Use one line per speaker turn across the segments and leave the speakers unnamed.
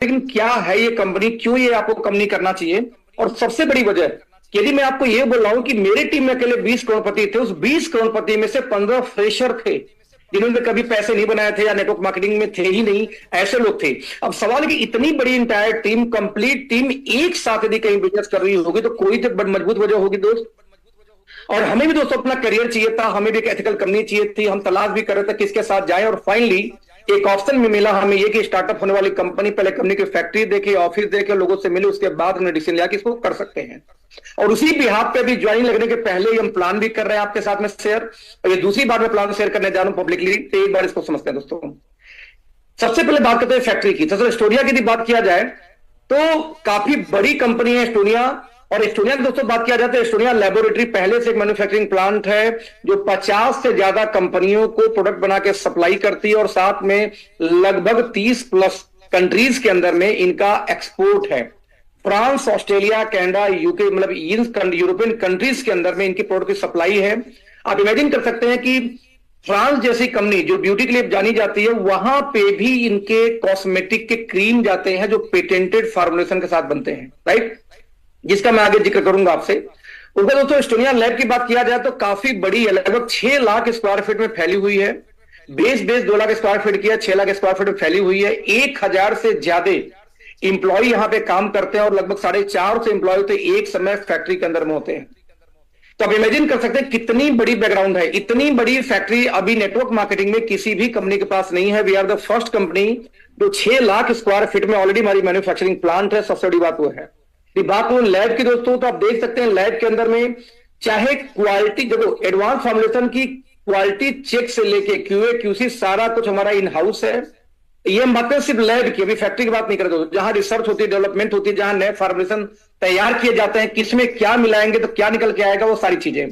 लेकिन क्या है ये कंपनी, क्यों ये आपको कंपनी करना चाहिए। और सबसे बड़ी वजह, यदि मैं आपको ये बोल रहा हूं कि मेरी टीम में अकेले 20 करोड़पति थे, उस 20 करोड़पति में से 15 फ्रेशर थे जिन्होंने कभी पैसे नहीं बनाए थे या नेटवर्क मार्केटिंग में थे ही नहीं, ऐसे लोग थे। अब सवाल है कि इतनी बड़ी इंटायर टीम, कंप्लीट टीम एक साथ यदि कहीं बिजनेस कर रही होगी तो कोई तो बड़ी मजबूत वजह होगी दोस्त। और हमें भी दोस्तों अपना करियर चाहिए था, हमें भी एक एथिकल कंपनी चाहिए थी, हम तलाश भी कर रहे थे किसके साथ जाएं, और फाइनली एक ऑप्शन में मिला हमें ये कि स्टार्टअप होने वाली कंपनी, पहले कंपनी की फैक्ट्री देखे, ऑफिस देखे, लोगों से मिले, उसके बाद हमने डिसीजन लिया कि इसको कर सकते हैं। और उसी बिहाफ पे भी ज्वाइन लगने के पहले ही हम प्लान भी कर रहे हैं आपके साथ में शेयर, और ये दूसरी बार मैं प्लान शेयर करने जा रहा हूं पब्लिकली, तो एक बार इसको समझते हैं दोस्तों। सबसे पहले बात करते हैं फैक्ट्री की। तो एस्टोनिया की बात किया जाए तो काफी बड़ी कंपनी है एस्टोनिया। और एस्टोनिया की दोस्तों बात किया जाए तो एस्टोनिया लेबोरेटरी पहले से एक मैन्युफैक्चरिंग प्लांट है जो 50 से ज्यादा कंपनियों को प्रोडक्ट बना के सप्लाई करती है, और साथ में लगभग 30 प्लस कंट्रीज के अंदर में इनका एक्सपोर्ट है। फ्रांस, ऑस्ट्रेलिया, कनाडा, यूके, मतलब इन यूरोपियन कंट्रीज के अंदर में इनकी प्रोडक्ट की सप्लाई है। आप इमेजिन कर सकते हैं कि फ्रांस जैसी कंपनी जो ब्यूटी के लिए जानी जाती है, वहां पे भी इनके कॉस्मेटिक के क्रीम जाते हैं जो पेटेंटेड फॉर्मुलेशन के साथ बनते हैं, राइट, जिसका मैं आगे जिक्र करूंगा आपसे। उनका दोस्तों एस्टोनिया लैब की बात किया जाए तो काफी बड़ी है, लगभग 6 लाख स्क्वायर फीट में फैली हुई है। बेस 2 लाख स्क्वायर फीट की है, 6 लाख स्क्वायर फीट में फैली हुई है। 1000 से ज्यादा इंप्लॉय यहां पे काम करते हैं, और लगभग 450 इंप्लॉय तो एक समय फैक्ट्री के अंदर में होते हैं। तो आप इमेजिन कर सकते हैं कितनी बड़ी बैकग्राउंड है। इतनी बड़ी फैक्ट्री अभी नेटवर्क मार्केटिंग में किसी भी कंपनी के पास नहीं है। We are the first company जो 6 लाख स्क्वायर फीट में ऑलरेडी हमारी मैन्युफैक्चरिंग प्लांट है। सबसे बड़ी बात वो है। बात करूं लैब की दोस्तों, तो आप देख सकते हैं लैब के अंदर में चाहे क्वालिटी, देखो एडवांस फॉर्मुलेशन की क्वालिटी चेक से लेके क्यूए क्यूसी सारा कुछ हमारा इन हाउस है। ये हम बात करें सिर्फ लैब की, अभी फैक्ट्री की बात नहीं कर रहे दोस्तों। जहां रिसर्च होती है, डेवलपमेंट होती है, जहां नए फॉर्मुलेशन तैयार किए जाते हैं, किसमें क्या मिलाएंगे तो क्या निकल के आएगा, वो सारी चीजें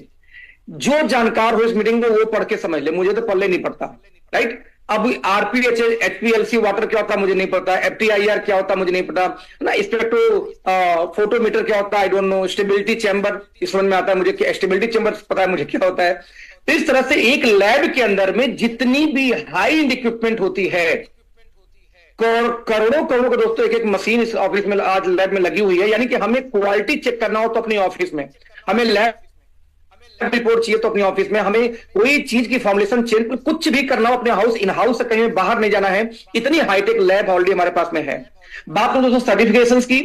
जो जानकार हो इस मीटिंग में वो पढ़ के समझ ले, मुझे तो पढ़ले नहीं पड़ता, राइट। अब आरपीएच, एचपीएलसी वाटर क्या होता है मुझे नहीं पता, एफटीआईआर क्या होता है मुझे नहीं पता ना, स्पेक्ट्रो फोटोमीटर क्या होता है I don't know, stability chamber इस समझ में आता है मुझे, स्टेबिलिटी चैम्बर पता है मुझे क्या होता है। तो इस तरह से एक लैब के अंदर में जितनी भी हाई एंड इक्विपमेंट होती है, करोड़ों करोड़ों का दोस्तों एक एक मशीन इस ऑफिस में आज लैब में लगी हुई है। यानी कि हमें क्वालिटी चेक करना हो तो अपनी ऑफिस में, हमें लैब रिपोर्ट चाहिए तो अपने ऑफिस में, हमें कोई चीज की फॉर्मुलेशन चेंज कुछ भी करना हो अपने हाउस, इन हाउस से कहीं बाहर नहीं जाना है, इतनी हाईटेक लैब ऑलरेडी हमारे पास में है। बात करें दोस्तों सर्टिफिकेशंस की,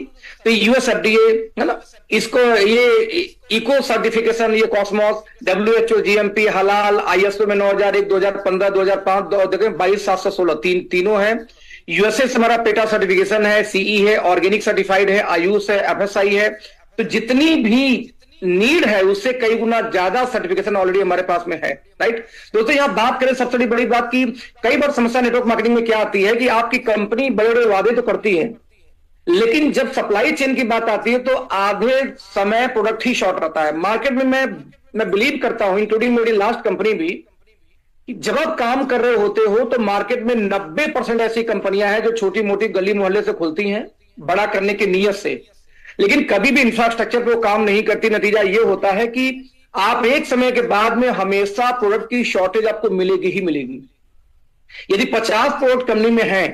तो यूएसएफडीए है ना, इसको ये इको सर्टिफिकेशन, ये कॉस्मोस, डब्ल्यूएचओ, जीएमपी, हलाल, आईएसओ में 9001, 2015, 2005, 22716 तीनों है। यूएसए से हमारा पेटा सर्टिफिकेशन है, सीई है, ऑर्गेनिक सर्टिफाइड है, आयुष है, एफएसआई है। तो जितनी भी नीड है उससे कई गुना ज्यादा सर्टिफिकेशन ऑलरेडी हमारे पास में है, राइट। दोस्तों यहां बात करें सबसे बड़ी बात की, कई बार समस्या नेटवर्क मार्केटिंग में क्या आती है कि आपकी कंपनी बड़े बड़े वादे तो करती है, लेकिन जब सप्लाई चेन की बात आती है तो आधे समय प्रोडक्ट ही शॉर्ट रहता है मार्केट में। मैं बिलीव करता हूं, इंक्लूडिंग मेरी लास्ट कंपनी भी, जब आप काम कर रहे होते हो तो मार्केट में 90% ऐसी कंपनियां हैं जो छोटी मोटी गली मोहल्ले से खुलती हैं बड़ा करने की नीयत से, लेकिन कभी भी इंफ्रास्ट्रक्चर पे काम नहीं करती। नतीजा ये होता है कि आप एक समय के बाद में हमेशा प्रोडक्ट की शॉर्टेज आपको मिलेगी ही मिलेगी। यदि 50 प्रोडक्ट कंपनी में है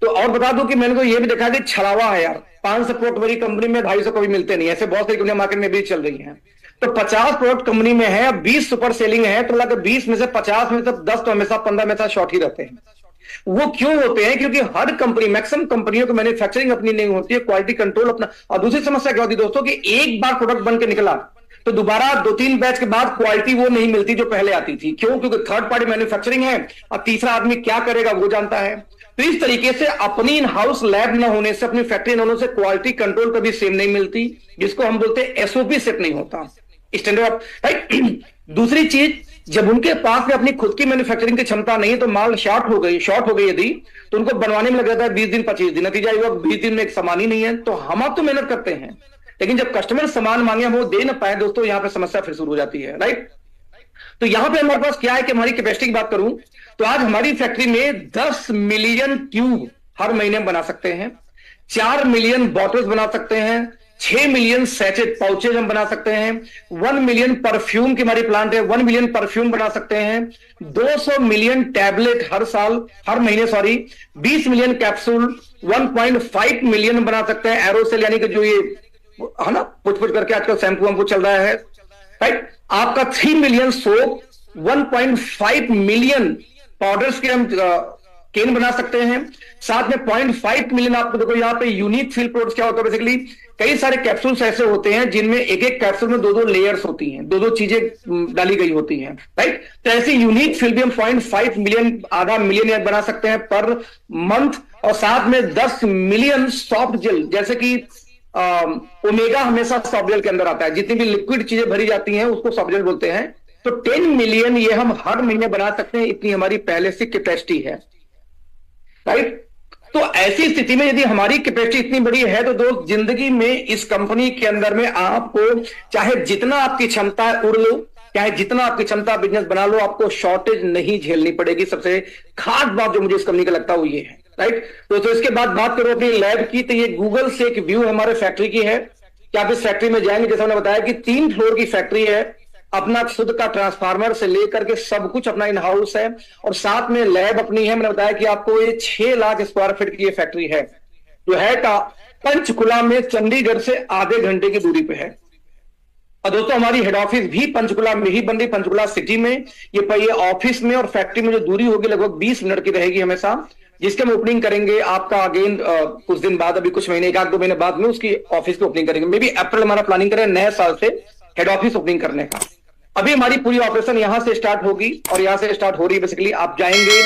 तो, और बता दूं कि मैंने तो ये भी देखा कि छलावा है यार, 500 प्रोडक्ट मेरी कंपनी में 250 कभी मिलते नहीं, ऐसे बहुत सारी कंपनियां मार्केट में भी चल रही हैं। तो 50 प्रोडक्ट कंपनी में है, 20 सुपर सेलिंग है, तो लगभग 20 में से 50 में से 10 तो हमेशा 15 में से शॉर्ट ही रहते हैं। वो क्यों होते हैं? क्योंकि हर कंपनी, मैक्सिमम कंपनियों को मैन्युफैक्चरिंग अपनी नहीं होती है, क्वालिटी कंट्रोल अपना। और दूसरी समस्या क्या होती है दोस्तों कि एक बार प्रोडक्ट बन के निकला तो दोबारा 2-3 बैच के बाद क्वालिटी वो नहीं मिलती जो पहले आती थी। क्यों? क्योंकि थर्ड पार्टी मैन्युफैक्चरिंग है और तीसरा आदमी क्या करेगा वो जानता है। तो इस तरीके से अपनी इन हाउस लैब न होने से, अपनी फैक्ट्री न होने से क्वालिटी कंट्रोल कभी सेम नहीं मिलती, जिसको हम बोलते हैं एसओपी सेट नहीं होता, स्टैंडर्ड ऑफ, राइट। दूसरी चीज, जब उनके पास में अपनी खुद की मैन्युफैक्चरिंग की क्षमता नहीं है तो माल शॉर्ट हो गई यदि, तो उनको बनवाने में लग जाता है 20 दिन 25 दिन। नतीजा ये 20 दिन में एक सामान ही नहीं है। तो हम आप तो मेहनत करते हैं, लेकिन जब कस्टमर सामान मांगे हम वो दे ना पाए दोस्तों, यहां पे समस्या फिर शुरू हो जाती है, राइट। तो यहां पे हमारे पास क्या है कि हमारी कैपेसिटी की बात करूं तो आज हमारी फैक्ट्री में 10 मिलियन ट्यूब हर महीने बना सकते हैं, 4 मिलियन बॉटल्स बना सकते हैं, 6 मिलियन सैचेट पाउचेज हम बना सकते हैं। 1 मिलियन परफ्यूम की हमारी प्लांट है, 1 मिलियन परफ्यूम बना सकते हैं। 200 मिलियन टैबलेट हर महीने 20 मिलियन कैप्सूल, 1.5 मिलियन बना सकते हैं एरोसेल, यानी कि जो ये है ना पुछ करके आजकल शैम्पू वैम्पू चल रहा है, राइट। आपका 3 मिलियन सोप, 1.5 मिलियन पाउडर्स के हम केन बना सकते हैं। साथ में 0.5 मिलियन, आपको देखो यहाँ पे यूनिक फील प्रोडक्ट्स क्या होता है, बेसिकली कई सारे कैप्सूल्स ऐसे होते हैं जिनमें एक एक कैप्सूल में दो लेयर्स होती हैं, दो चीजें डाली गई होती हैं, राइट। तो ऐसी यूनिक फील भी हम 0.5 मिलियन, आधा मिलियन बना सकते हैं पर मंथ। और साथ में 10 मिलियन सॉफ्ट जेल, जैसे कि ओमेगा हमेशा सॉफ्ट जेल के अंदर आता है, जितनी भी लिक्विड चीजें भरी जाती हैं उसको सॉफ्ट जेल बोलते हैं। तो 10 मिलियन ये हम हर महीने बना सकते हैं, इतनी हमारी पहले से कैपेसिटी है, राइट। तो ऐसी स्थिति में यदि हमारी कैपेसिटी इतनी बड़ी है तो दोस्त जिंदगी में इस कंपनी के अंदर में आपको चाहे जितना आपकी क्षमता है उड़ लो, चाहे जितना आपकी क्षमता बिजनेस बना लो, आपको शॉर्टेज नहीं झेलनी पड़ेगी। सबसे खास बात जो मुझे इस कंपनी का लगता है वो ये है, राइट। तो इसके बाद बात करो अपनी लैब की, तो ये गूगल से एक व्यू हमारे फैक्ट्री की है कि आप इस फैक्ट्री में जाएंगे, जैसा मैंने बताया कि 3 फ्लोर की फैक्ट्री है, अपना खुद का ट्रांसफार्मर से लेकर के सब कुछ अपना इन हाउस है, और साथ में लैब अपनी है। मैंने बताया कि आपको ये 6 लाख स्क्वायर फीट की ये फैक्ट्री है, जो है का पंचकुला में, चंडीगढ़ से आधे घंटे की दूरी पे है। और दोस्तों हमारी हेड ऑफिस भी पंचकुला में ही बन रही, पंचकुला सिटी में। ये ऑफिस में और फैक्ट्री में जो दूरी होगी लगभग 20 मिनट की रहेगी हमेशा, जिसके हम ओपनिंग करेंगे आपका अगेन कुछ दिन बाद, अभी कुछ महीने, 1-2 महीने बाद में उसकी ऑफिस की ओपनिंग करेंगे। मे बी अप्रैल हमारा प्लानिंग करें नए साल से हेड ऑफिस ओपनिंग करने का। अभी हमारी पूरी ऑपरेशन यहां से स्टार्ट होगी और यहां से स्टार्ट हो रही है। बेसिकली आप जाएंगे,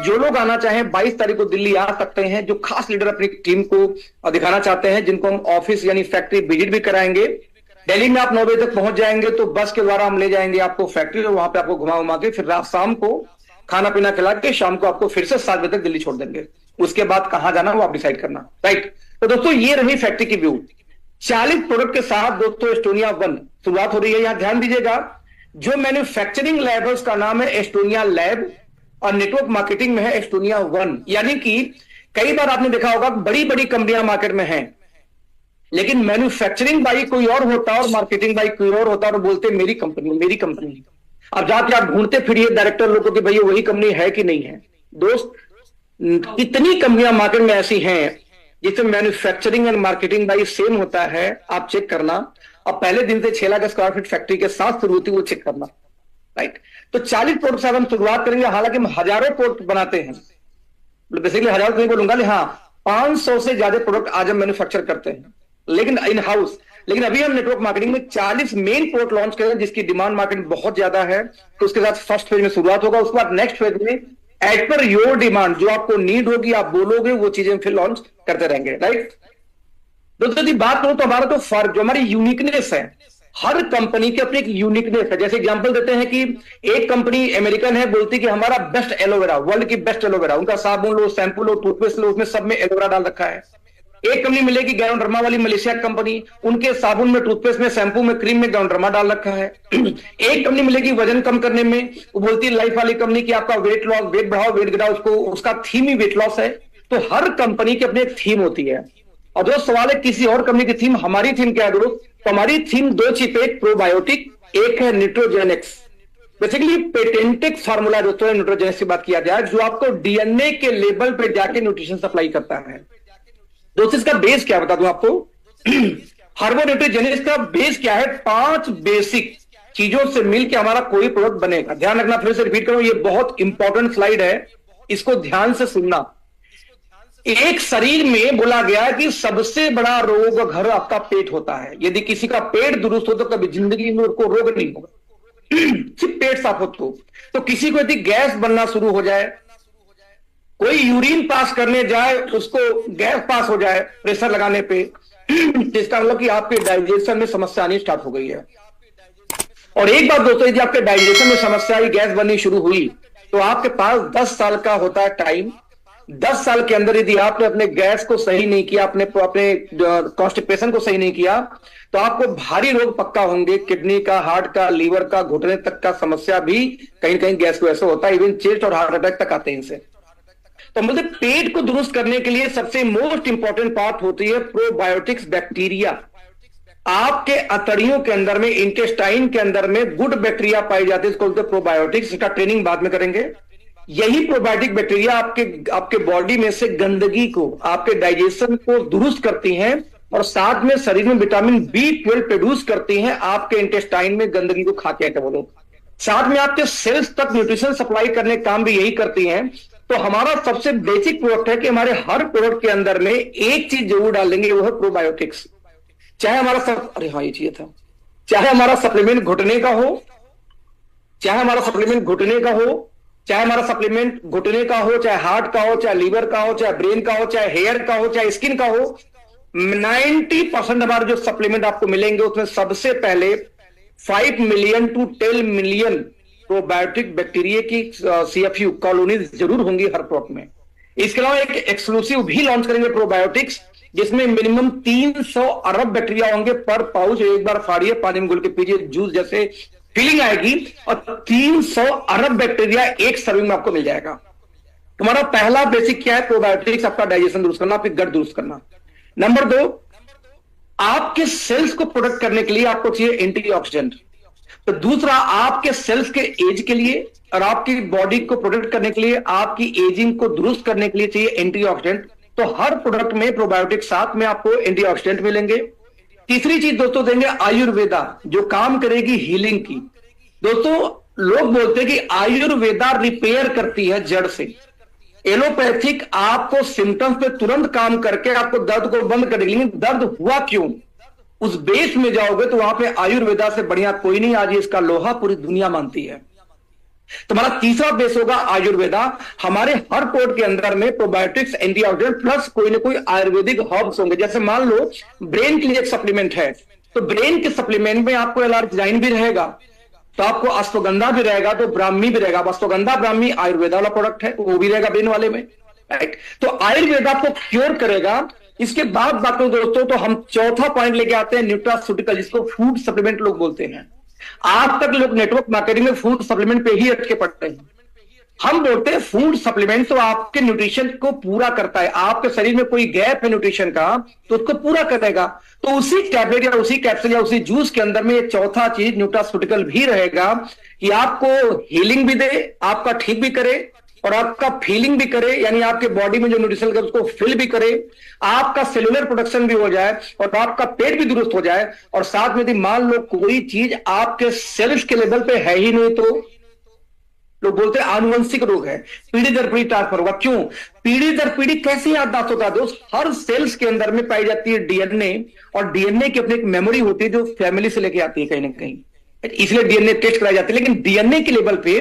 जो लोग आना चाहें 22 तारीख को दिल्ली आ सकते हैं, जो खास लीडर अपनी टीम को दिखाना चाहते हैं, जिनको हम ऑफिस यानी फैक्ट्री विजिट भी कराएंगे। दिल्ली में आप 9 बजे तक पहुंच जाएंगे तो बस के द्वारा हम ले जाएंगे आपको फैक्ट्री, और वहां पे आपको घुमा के फिर रात शाम को खाना पीना खिला के शाम को आपको फिर से 7 बजे तक दिल्ली छोड़ देंगे। उसके बाद कहां जाना वो आप डिसाइड करना, राइट। तो दोस्तों ये रही फैक्ट्री की व्यू। 40 प्रोडक्ट के साथ दोस्तों एस्टोनिया 1 शुरुआत हो रही है। यहां ध्यान दीजिएगा, जो मैन्युफैक्चरिंग लैब है उसका नाम है एस्टोनिया लैब, और नेटवर्क मार्केटिंग में है एस्टोनिया 1। यानी कि कई बार आपने देखा होगा बड़ी बड़ी कंपनियां मार्केट में हैं, लेकिन मैन्युफैक्चरिंग बाई कोई और होता है और मार्केटिंग बाई कोई और होता है, और बोलते मेरी कंपनी मेरी कंपनी। अब जाके आप ढूंढते फिरिए डायरेक्टर लोगों को कि भैया वही कंपनी है कि नहीं है। दोस्त कितनी कंपनियां मार्केट में ऐसी हैं जिसमें manufacturing and marketing by same होता है, आप चेक करना। अब पहले दिन से 6 लाख स्क्वायर फीट फैक्ट्री के साथ शुरू होती है, वो चेक करना, राइट। तो 40 प्रोडक्ट से हम शुरुआत करेंगे, हालांकि हम हजारों प्रोडक्ट बनाते हैं, बेसिकली हजारों नहीं बोलूंगा, हाँ 500 से ज्यादा प्रोडक्ट आज हम मैन्युफैक्चर करते हैं, लेकिन इन हाउस। लेकिन अभी हम नेटवर्क मार्केटिंग में 40 मेन प्रोडक्ट लॉन्च करें, जिसकी डिमांड मार्केट में बहुत ज्यादा है। तो उसके साथ फर्स्ट फेज में शुरुआत होगा, उसके बाद नेक्स्ट फेज में एज पर योर डिमांड, जो आपको नीड होगी आप बोलोगे, वो चीजें फिर लॉन्च करते रहेंगे, राइट। दोस्तों यदि बात करूं तो हमारा तो फर्क, जो हमारी यूनिकनेस है, हर कंपनी की अपनी एक यूनिकनेस है। जैसे एग्जांपल देते हैं कि एक कंपनी अमेरिकन है, बोलती कि हमारा बेस्ट एलोवेरा, वर्ल्ड की बेस्ट एलोवेरा, उनका साबुन लो, शैम्पू लो, टूथपेस्ट लो, उसमें सब में एलोवेरा डाल रखा है। एक कंपनी मिलेगी गैरोडर्मा वाली, मलेशिया कंपनी, उनके साबुन में, टूथपेस्ट में, शैम्पू में, क्रीम में गैरोडर्मा डाल रखा है। एक कंपनी मिलेगी वजन कम करने में, वो बोलती है लाइफ वाली कंपनी की आपका वेट लॉस, वेट बढ़ाओ, वेट गिराओ, उसको उसका थीम ही वेट लॉस है। तो हर कंपनी की अपनी एक थीम होती है। और दोस्त सवाल है किसी और कंपनी की थीम, हमारी थीम क्या है दोस्त? तो हमारी थीम 2 चीज है, एक प्रोबायोटिक, एक है न्यूट्रोजेनिक्स। बेसिकली पेटेंटेड फार्मूला दोस्तों है न्यूट्रोजेनिक्स की बात किया जाए, जो आपको डीएनए के लेवल पे जाके न्यूट्रिशन सप्लाई करता है। दोस्तों इसका बेस क्या बता दूं आपको? हर्बो न्यूट्रोजेनिक्स का बेस क्या है? 5 बेसिक चीजों से मिलकर हमारा कोई प्रोडक्ट बनेगा। ध्यान रखना, फिर से रिपीट करूं, ये बहुत इंपॉर्टेंट स्लाइड है, इसको ध्यान से सुनना। एक शरीर में बोला गया कि सबसे बड़ा रोग घर आपका पेट होता है। यदि किसी का पेट दुरुस्त हो तो कभी जिंदगी में उसको रोग नहीं होगा, सिर्फ पेट साफ हो तो किसी को यदि गैस बनना शुरू हो जाए, कोई यूरिन पास करने जाए उसको गैस पास हो जाए प्रेशर लगाने पे, जिसका मतलब कि आपके डाइजेशन में समस्या आनी स्टार्ट हो गई है। और एक बात दोस्तों, यदि आपके डाइजेशन में समस्या आई, गैस बननी शुरू हुई, तो आपके पास 10 साल का होता है टाइम। 10 साल के अंदर यदि आपने अपने गैस को सही नहीं किया, अपने कॉन्स्टिपेशन को सही नहीं किया, तो आपको भारी रोग पक्का होंगे। किडनी का, हार्ट का, लीवर का, घुटने तक का समस्या भी कहीं कहीं गैस को ऐसे होता है, इवन चेस्ट और हार्ट अटैक तक आते हैं इनसे। तो मतलब पेट को दुरुस्त करने के लिए सबसे मोस्ट इंपॉर्टेंट पार्ट होती है प्रोबायोटिक्स बैक्टीरिया। आपके अतड़ियों के अंदर में, इंटेस्टाइन के अंदर में गुड बैक्टीरिया पाई जाती है, इसको बोलते हैं प्रोबायोटिक्स। इसका ट्रेनिंग बाद में करेंगे। यही प्रोबायोटिक बैक्टीरिया आपके बॉडी में से गंदगी को, आपके डाइजेशन को दुरुस्त करती हैं और साथ में शरीर में विटामिन B12 प्रोड्यूस करती हैं, आपके इंटेस्टाइन में गंदगी को खा के वो लोग। साथ में आपके सेल्स तक न्यूट्रिशन सप्लाई करने का काम भी यही करती हैं। तो हमारा सबसे बेसिक प्रोडक्ट है कि हमारे हर प्रोडक्ट के अंदर में एक चीज जरूर डालेंगे, वो है प्रोबायोटिक्स। चाहे हमारा अरे हाँ ये चाहिए था, चाहे हमारा सप्लीमेंट घुटने का हो, चाहे हमारा सप्लीमेंट घुटने का हो, चाहे हमारा सप्लीमेंट घुटने का हो, चाहे हार्ट का हो, चाहे लीवर का हो, चाहे ब्रेन का हो, चाहे हेयर का हो, चाहे स्किन का हो, 90% हमारे जो सप्लीमेंट आपको मिलेंगे उसमें सबसे पहले 5 million to 10 million probiotic bacteria की CFU कॉलोनीज जरूर होंगी हर प्रोडक्ट में। इसके अलावा एक एक्सक्लूसिव भी लॉन्च करेंगे प्रोबायोटिक्स, जिसमें मिनिमम 300 अरब बैक्टीरिया होंगे पर पाउच। एक बार फाड़िए, पानी में घुल के पीजिए, जूस जैसे फीलिंग आएगी, और 300 अरब बैक्टीरिया एक सर्विंग में आपको मिल जाएगा। तुम्हारा पहला बेसिक क्या है? प्रोबायोटिक्स, आपका डाइजेशन दुरुस्त करना, आपकी गट दुरुस्त करना। नंबर 2, आपके सेल्स को प्रोटेक्ट करने के लिए आपको चाहिए एंटीऑक्सीडेंट। तो दूसरा, आपके सेल्स के एज के लिए और आपकी बॉडी को प्रोटेक्ट करने के लिए, आपकी एजिंग को दुरुस्त करने के लिए चाहिए एंटीऑक्सीडेंट। तो हर प्रोडक्ट में प्रोबायोटिक साथ में आपको एंटीऑक्सीडेंट मिलेंगे। तीसरी चीज दोस्तों देंगे आयुर्वेदा, जो काम करेगी हीलिंग की। दोस्तों लोग बोलते हैं कि आयुर्वेदा रिपेयर करती है जड़ से। एलोपैथिक आपको सिम्टम्स पे तुरंत काम करके आपको दर्द को बंद कर देगी, लेकिन दर्द हुआ क्यों, उस बेस में जाओगे तो वहां पे आयुर्वेदा से बढ़िया कोई नहीं। आज इसका लोहा पूरी दुनिया मानती है। तुम्हारा तीसरा बेस होगा आयुर्वेदा। हमारे हर कोड के अंदर में प्रोबायोटिक्स, एंटीऑक्सीडेंट प्लस कोई ना कोई आयुर्वेदिक हर्ब्स होंगे। जैसे मान लो ब्रेन के लिए एक सप्लीमेंट है, तो ब्रेन के सप्लीमेंट में आपको एलार्जिनाइन भी रहेगा, तो आपको अश्वगंधा भी रहेगा, तो ब्राह्मी भी रहेगा। अश्वगंधा ब्राह्मी आयुर्वेदा वाला प्रोडक्ट है, वो भी रहेगा ब्रेन वाले में, राइट। तो आयुर्वेदा को क्योर करेगा। इसके बाद बात करो दोस्तों, तो हम चौथा पॉइंट लेके आते हैं न्यूट्रास्यूटिकल, जिसको फूड सप्लीमेंट लोग बोलते हैं। आज तक लोग नेटवर्क मार्केटिंग में फूड सप्लीमेंट पे ही अटके पड़ते हैं। हम बोलते हैं फूड सप्लीमेंट तो आपके न्यूट्रिशन को पूरा करता है। आपके शरीर में कोई गैप है न्यूट्रिशन का, तो उसको पूरा करेगा। तो उसी टैबलेट या उसी कैप्सूल या उसी जूस के अंदर में ये चौथा चीज न्यूट्रास्यूटिकल भी रहेगा कि आपको हीलिंग भी दे, आपका ठीक भी करे और आपका फीलिंग भी करे, यानी आपके बॉडी में जो न्यूट्रिशन है उसको फिल भी करे, आपका सेलुलर प्रोडक्शन भी हो जाए और आपका पेट भी दुरुस्त हो जाए। और साथ में यदि मान लो कोई चीज आपके सेल्स के लेवल पे है ही नहीं, तो लोग बोलते हैं आनुवंशिक रोग है, पीढ़ी दर पीढ़ी ट्रांसफर होगा। क्यों? पीढ़ी दर पीढ़ी कैसे याददाश्त होता है दोस्त? हर सेल्स के अंदर में पाई जाती है डीएनए, और डीएनए की अपनी एक मेमोरी होती है जो फैमिली से लेके आती है कहीं ना कहीं, इसलिए डीएनए टेस्ट कराई जाती है। लेकिन डीएनए के लेवल पे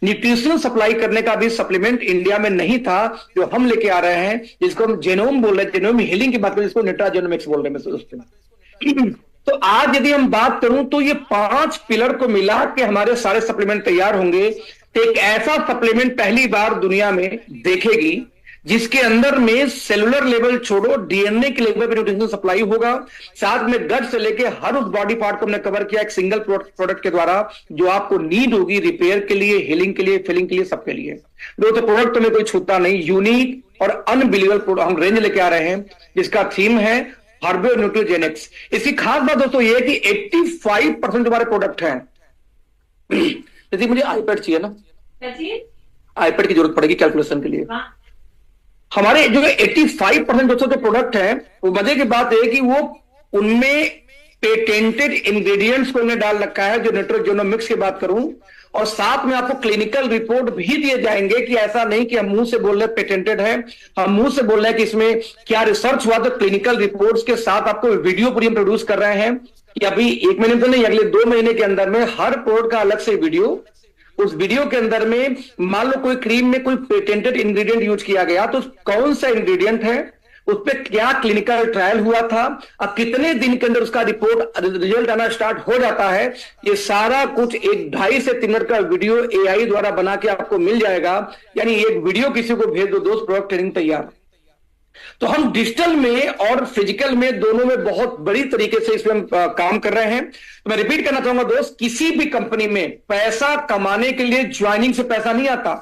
न्यूट्रिशन सप्लाई करने का भी सप्लीमेंट इंडिया में नहीं था, जो हम लेके आ रहे हैं, जिसको हम जेनोम बोल रहे हैं, जेनोम हीलिंग की बात करें, जिसको न्यूट्राजेनोमिक्स बोल रहे हैं दोस्तों। तो आज यदि हम बात करूं तो ये 5 पिलर को मिला के हमारे सारे सप्लीमेंट तैयार होंगे। तो एक ऐसा सप्लीमेंट पहली बार दुनिया में देखेगी जिसके अंदर में सेलुलर लेवल छोड़ो, डीएनए के लेवल पे न्यूट्रिशन सप्लाई होगा, साथ में गट से लेके हर उस बॉडी पार्ट को हमने कवर किया एक सिंगल प्रोडक्ट के द्वारा, जो आपको नीड होगी रिपेयर के लिए, हीलिंग के लिए, फिलिंग के लिए, सबके लिए। दोस्तों प्रोडक्ट में कोई छूटा नहीं, यूनिक और अनबिलीवेबल हम रेंज लेके आ रहे हैं, जिसका थीम है हर्बो न्यूट्रोजेनिक्स। इसकी खास बात दोस्तों ये है कि 85% हमारे प्रोडक्ट हैं। यदि मुझे आईपैड चाहिए ना, आईपैड की जरूरत पड़ेगी कैलकुलेशन के लिए। हमारे जो 85% दोस्तों जो प्रोडक्ट है, वो मजे की बात है कि वो उनमें पेटेंटेड इंग्रेडिएंट्स को उन्हें डाल रखा है, जो न्यूट्रोजेनोमिक्स की बात करूं, और साथ में आपको क्लिनिकल रिपोर्ट भी दिए जाएंगे कि ऐसा नहीं कि हम मुंह से बोल रहे पेटेंटेड है, हम मुंह से बोल रहे हैं कि इसमें क्या रिसर्च हुआ, तो क्लिनिकल रिपोर्ट्स के साथ आपको वीडियो पूरी हम प्रोड्यूस कर रहे हैं कि अभी 1 महीने तो नहीं, अगले 2 महीने के अंदर में हर प्रोडक्ट का अलग से वीडियो। उस वीडियो के अंदर में मान लो कोई क्रीम में कोई पेटेंटेड इंग्रेडिएंट यूज किया गया, तो कौन सा इंग्रेडिएंट है, उस पर क्या क्लिनिकल ट्रायल हुआ था, अब कितने दिन के अंदर उसका रिजल्ट आना स्टार्ट हो जाता है, ये सारा कुछ 1-2.5 से 3 मिनट का वीडियो एआई द्वारा बना के आपको मिल जाएगा। यानी एक वीडियो किसी को भेज दो, दोस्त प्रोडक्ट ट्रेनिंग तैयार। तो हम डिजिटल में और फिजिकल में दोनों में बहुत बड़ी तरीके से इसमें काम कर रहे हैं। तो मैं रिपीट करना चाहूंगा दोस्त, किसी भी कंपनी में पैसा कमाने के लिए ज्वाइनिंग से पैसा नहीं आता।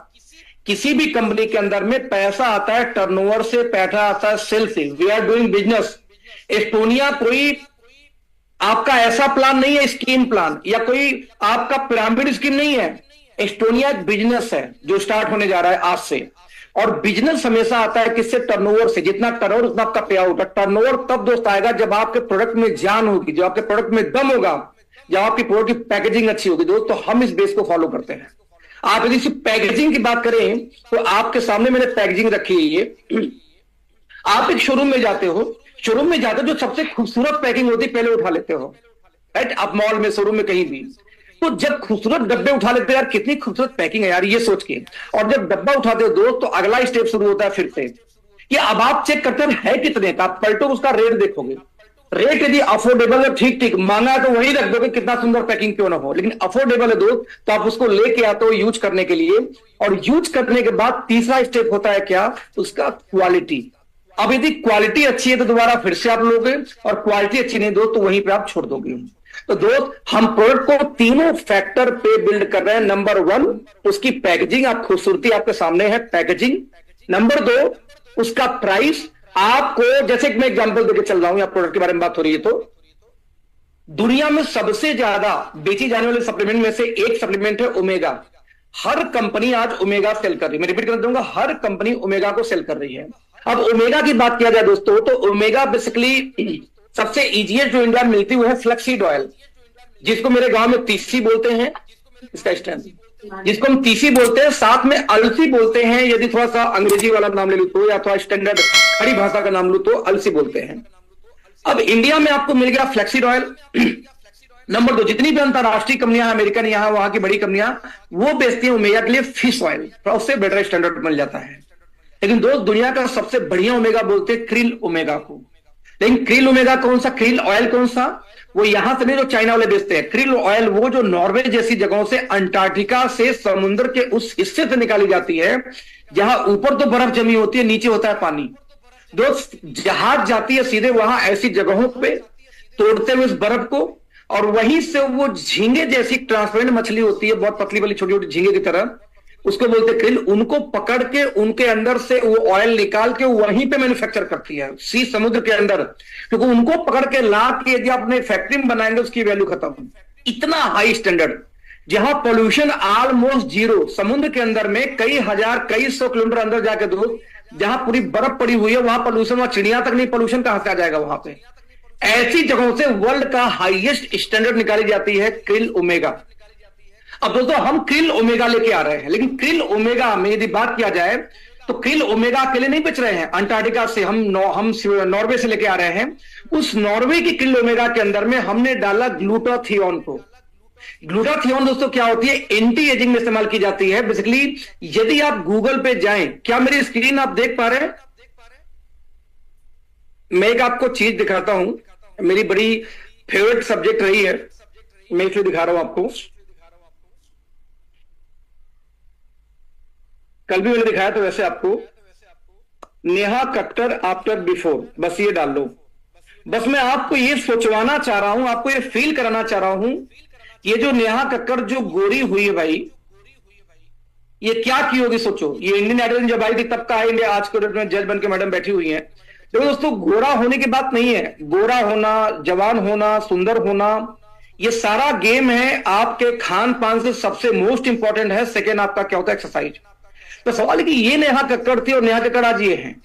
किसी भी कंपनी के अंदर में पैसा आता है टर्नओवर से, पैसा आता है सेल से। We are doing business. Estonia कोई आपका ऐसा प्लान नहीं है स्कीम प्लान, या कोई आपका पिरामिड स्कीम नहीं है। एस्टोनिया एक बिजनेस है जो स्टार्ट होने जा रहा है आज से, और बिजनेस हमेशा आता है किससे? टर्नओवर से। जितना टर्नओवर उतना आपका पे आउट है। टर्नओवर तब दोस्त आएगा जब आपके प्रोडक्ट में जान होगी, जब आपके प्रोडक्ट में दम होगा, जब आपकी प्रोडक्ट की पैकेजिंग अच्छी होगी दोस्त। तो हम इस बेस को फॉलो करते हैं। आप यदि सिर्फ पैकेजिंग की बात करें तो आपके सामने मैंने पैकेजिंग रखी है ये। आप एक शोरूम में जाते हो, शोरूम में जाते हो जो सबसे खूबसूरत पैकिंग होती है पहले उठा लेते हो, राइट? आप मॉल में, शोरूम में, कहीं भी, तो जब खूबसूरत डब्बे उठा लेते हो, यार कितनी खूबसूरत पैकिंग है यार, ये सोच के, और जब डब्बा उठाते हो दोस्त तो अगला स्टेप शुरू होता है फिर से कि अब आप चेक करते हो है कितने का, आप पलटो उसका रेट देखोगे। रेट यदि अफोर्डेबल है, ठीक ठीक, मांगा है तो वही रख दोगे, कितना सुंदर पैकिंग क्यों ना हो, लेकिन अफोर्डेबल है दोस्त तो आप उसको लेके आते हो यूज करने के लिए। और यूज करने के बाद तीसरा स्टेप होता है क्या? उसका क्वालिटी। अब यदि क्वालिटी अच्छी है तो दोबारा फिर से आप लोगे, और क्वालिटी अच्छी नहीं दोस्त तो वहीं पे आप छोड़ दोगे। तो दोस्त हम प्रोडक्ट को तीनों फैक्टर पे बिल्ड कर रहे हैं। नंबर 1 उसकी पैकेजिंग, आप खूबसूरती आपके सामने है पैकेजिंग। नंबर 2 उसका प्राइस। आपको जैसे कि मैं एग्जांपल देके चल रहा हूं, या प्रोडक्ट के बारे में बात हो रही है, तो दुनिया में सबसे ज्यादा बेची जाने वाले सप्लीमेंट में से एक सप्लीमेंट है ओमेगा। हर कंपनी आज ओमेगा सेल कर रही है। मैं रिपीट कर दूंगा, हर कंपनी ओमेगा को सेल कर रही है। अब ओमेगा की बात किया जाए दोस्तों तो ओमेगा बेसिकली सबसे इजीएस्ट जो इंडिया में मिलती हुई है फ्लैक्सीड ऑयल, जिसको मेरे गांव में तीसी बोलते हैं, इसका स्टैंड, जिसको हम तीसी बोलते हैं, साथ में अलसी बोलते हैं। यदि थोड़ा सा अंग्रेजी वाला नाम ले लू तो, या थोड़ा स्टैंडर्ड खड़ी भाषा का नाम लू तो अलसी बोलते हैं। अब इंडिया में आपको मिल गया फ्लैक्सीड ऑयल। नंबर 2 जितनी भी अंतरराष्ट्रीय कंपनियां, अमेरिकन यहां वहां की बड़ी कंपनियां, वो बेचती हैं ओमेगा के लिए फिश ऑयल, उससे बेटर स्टैंडर्ड मिल जाता है। लेकिन दोस्त दुनिया का सबसे बढ़िया ओमेगा बोलते हैं क्रिल ओमेगा को। लेकिन क्रिल ओमेगा कौन सा? क्रिल ऑयल कौन सा? वो यहां से नहीं जो चाइना वाले बेचते हैं। क्रिल ऑयल वो जो नॉर्वे जैसी जगहों से, अंटार्कटिका से, समुद्र के उस हिस्से से निकाली जाती है जहां ऊपर तो बर्फ जमी होती है, नीचे होता है पानी। दोस्त जहाज जाती है सीधे वहां ऐसी जगहों पे, तोड़ते हुए उस बर्फ को, और वहीं से वो झींगे जैसी ट्रांसपेरेंट मछली होती है, बहुत पतली वाली छोटी छोटी झींगे की तरह, उसको बोलते क्रिल। उनको पकड़ के उनके अंदर से वो ऑयल निकाल के वहीं पे मैन्युफैक्चर करती है, सी समुद्र के अंदर, क्योंकि उनको पकड़ के ला के यदि अपने फैक्ट्री में बनाएंगे उसकी वैल्यू खत्म। इतना हाई स्टैंडर्ड, जहां पोल्यूशन ऑलमोस्ट जीरो, समुद्र के अंदर में कई हजार कई सौ किलोमीटर अंदर जाके दो, जहां पूरी बर्फ पड़ी हुई है, वहां पोल्यूशन, वहां चिड़िया तक नहीं, पोल्यूशन कहां से आ जाएगा वहां पे। ऐसी जगहों से वर्ल्ड का हाईएस्ट स्टैंडर्ड निकाली जाती है क्रिल ओमेगा। अब दोस्तों हम क्रिल ओमेगा लेके आ रहे हैं, लेकिन क्रिल ओमेगा में यदि बात किया जाए तो क्रिल ओमेगा अकेले नहीं बेच रहे हैं। अंटार्कटिका से हम नॉर्वे से लेके आ रहे हैं। उस नॉर्वे की क्रिल ओमेगा के अंदर में हमने डाला ग्लूटाथियोन को। ग्लूटाथियोन दोस्तों क्या होती है? एंटी एजिंग में इस्तेमाल की जाती है। बेसिकली यदि आप गूगल पे जाएं, क्या मेरी स्क्रीन आप देख पा रहे हैं? मैं एक आपको चीज दिखाता हूं, मेरी बड़ी फेवरेट सब्जेक्ट रही है, मैं इसलिए दिखा रहा हूं आपको। कल भी मैंने दिखाया था वैसे आपको, नेहा कक्कर आफ्टर बिफोर, बस ये डाल लो। बस मैं आपको ये सोचवाना चाह रहा हूं, आपको ये फील कराना चाह रहा हूं, ये जो नेहा कक्कर जो गोरी हुई है भाई, ये क्या की होगी सोचो। ये इंडियन आइडल जब आई थी तब का है, इंडिया आज के डेट में जज बन के मैडम बैठी हुई है। देखो दोस्तों, गोरा होने की बात नहीं है, गोरा होना, जवान होना, सुंदर होना, ये सारा गेम है आपके खान पान से सबसे मोस्ट इंपॉर्टेंट है। सेकेंड आपका क्या होता है? एक्सरसाइज। तो सवाल है कि ये नेहा कक्कड़ थी और नेहा कक्कड़ आज ये हैं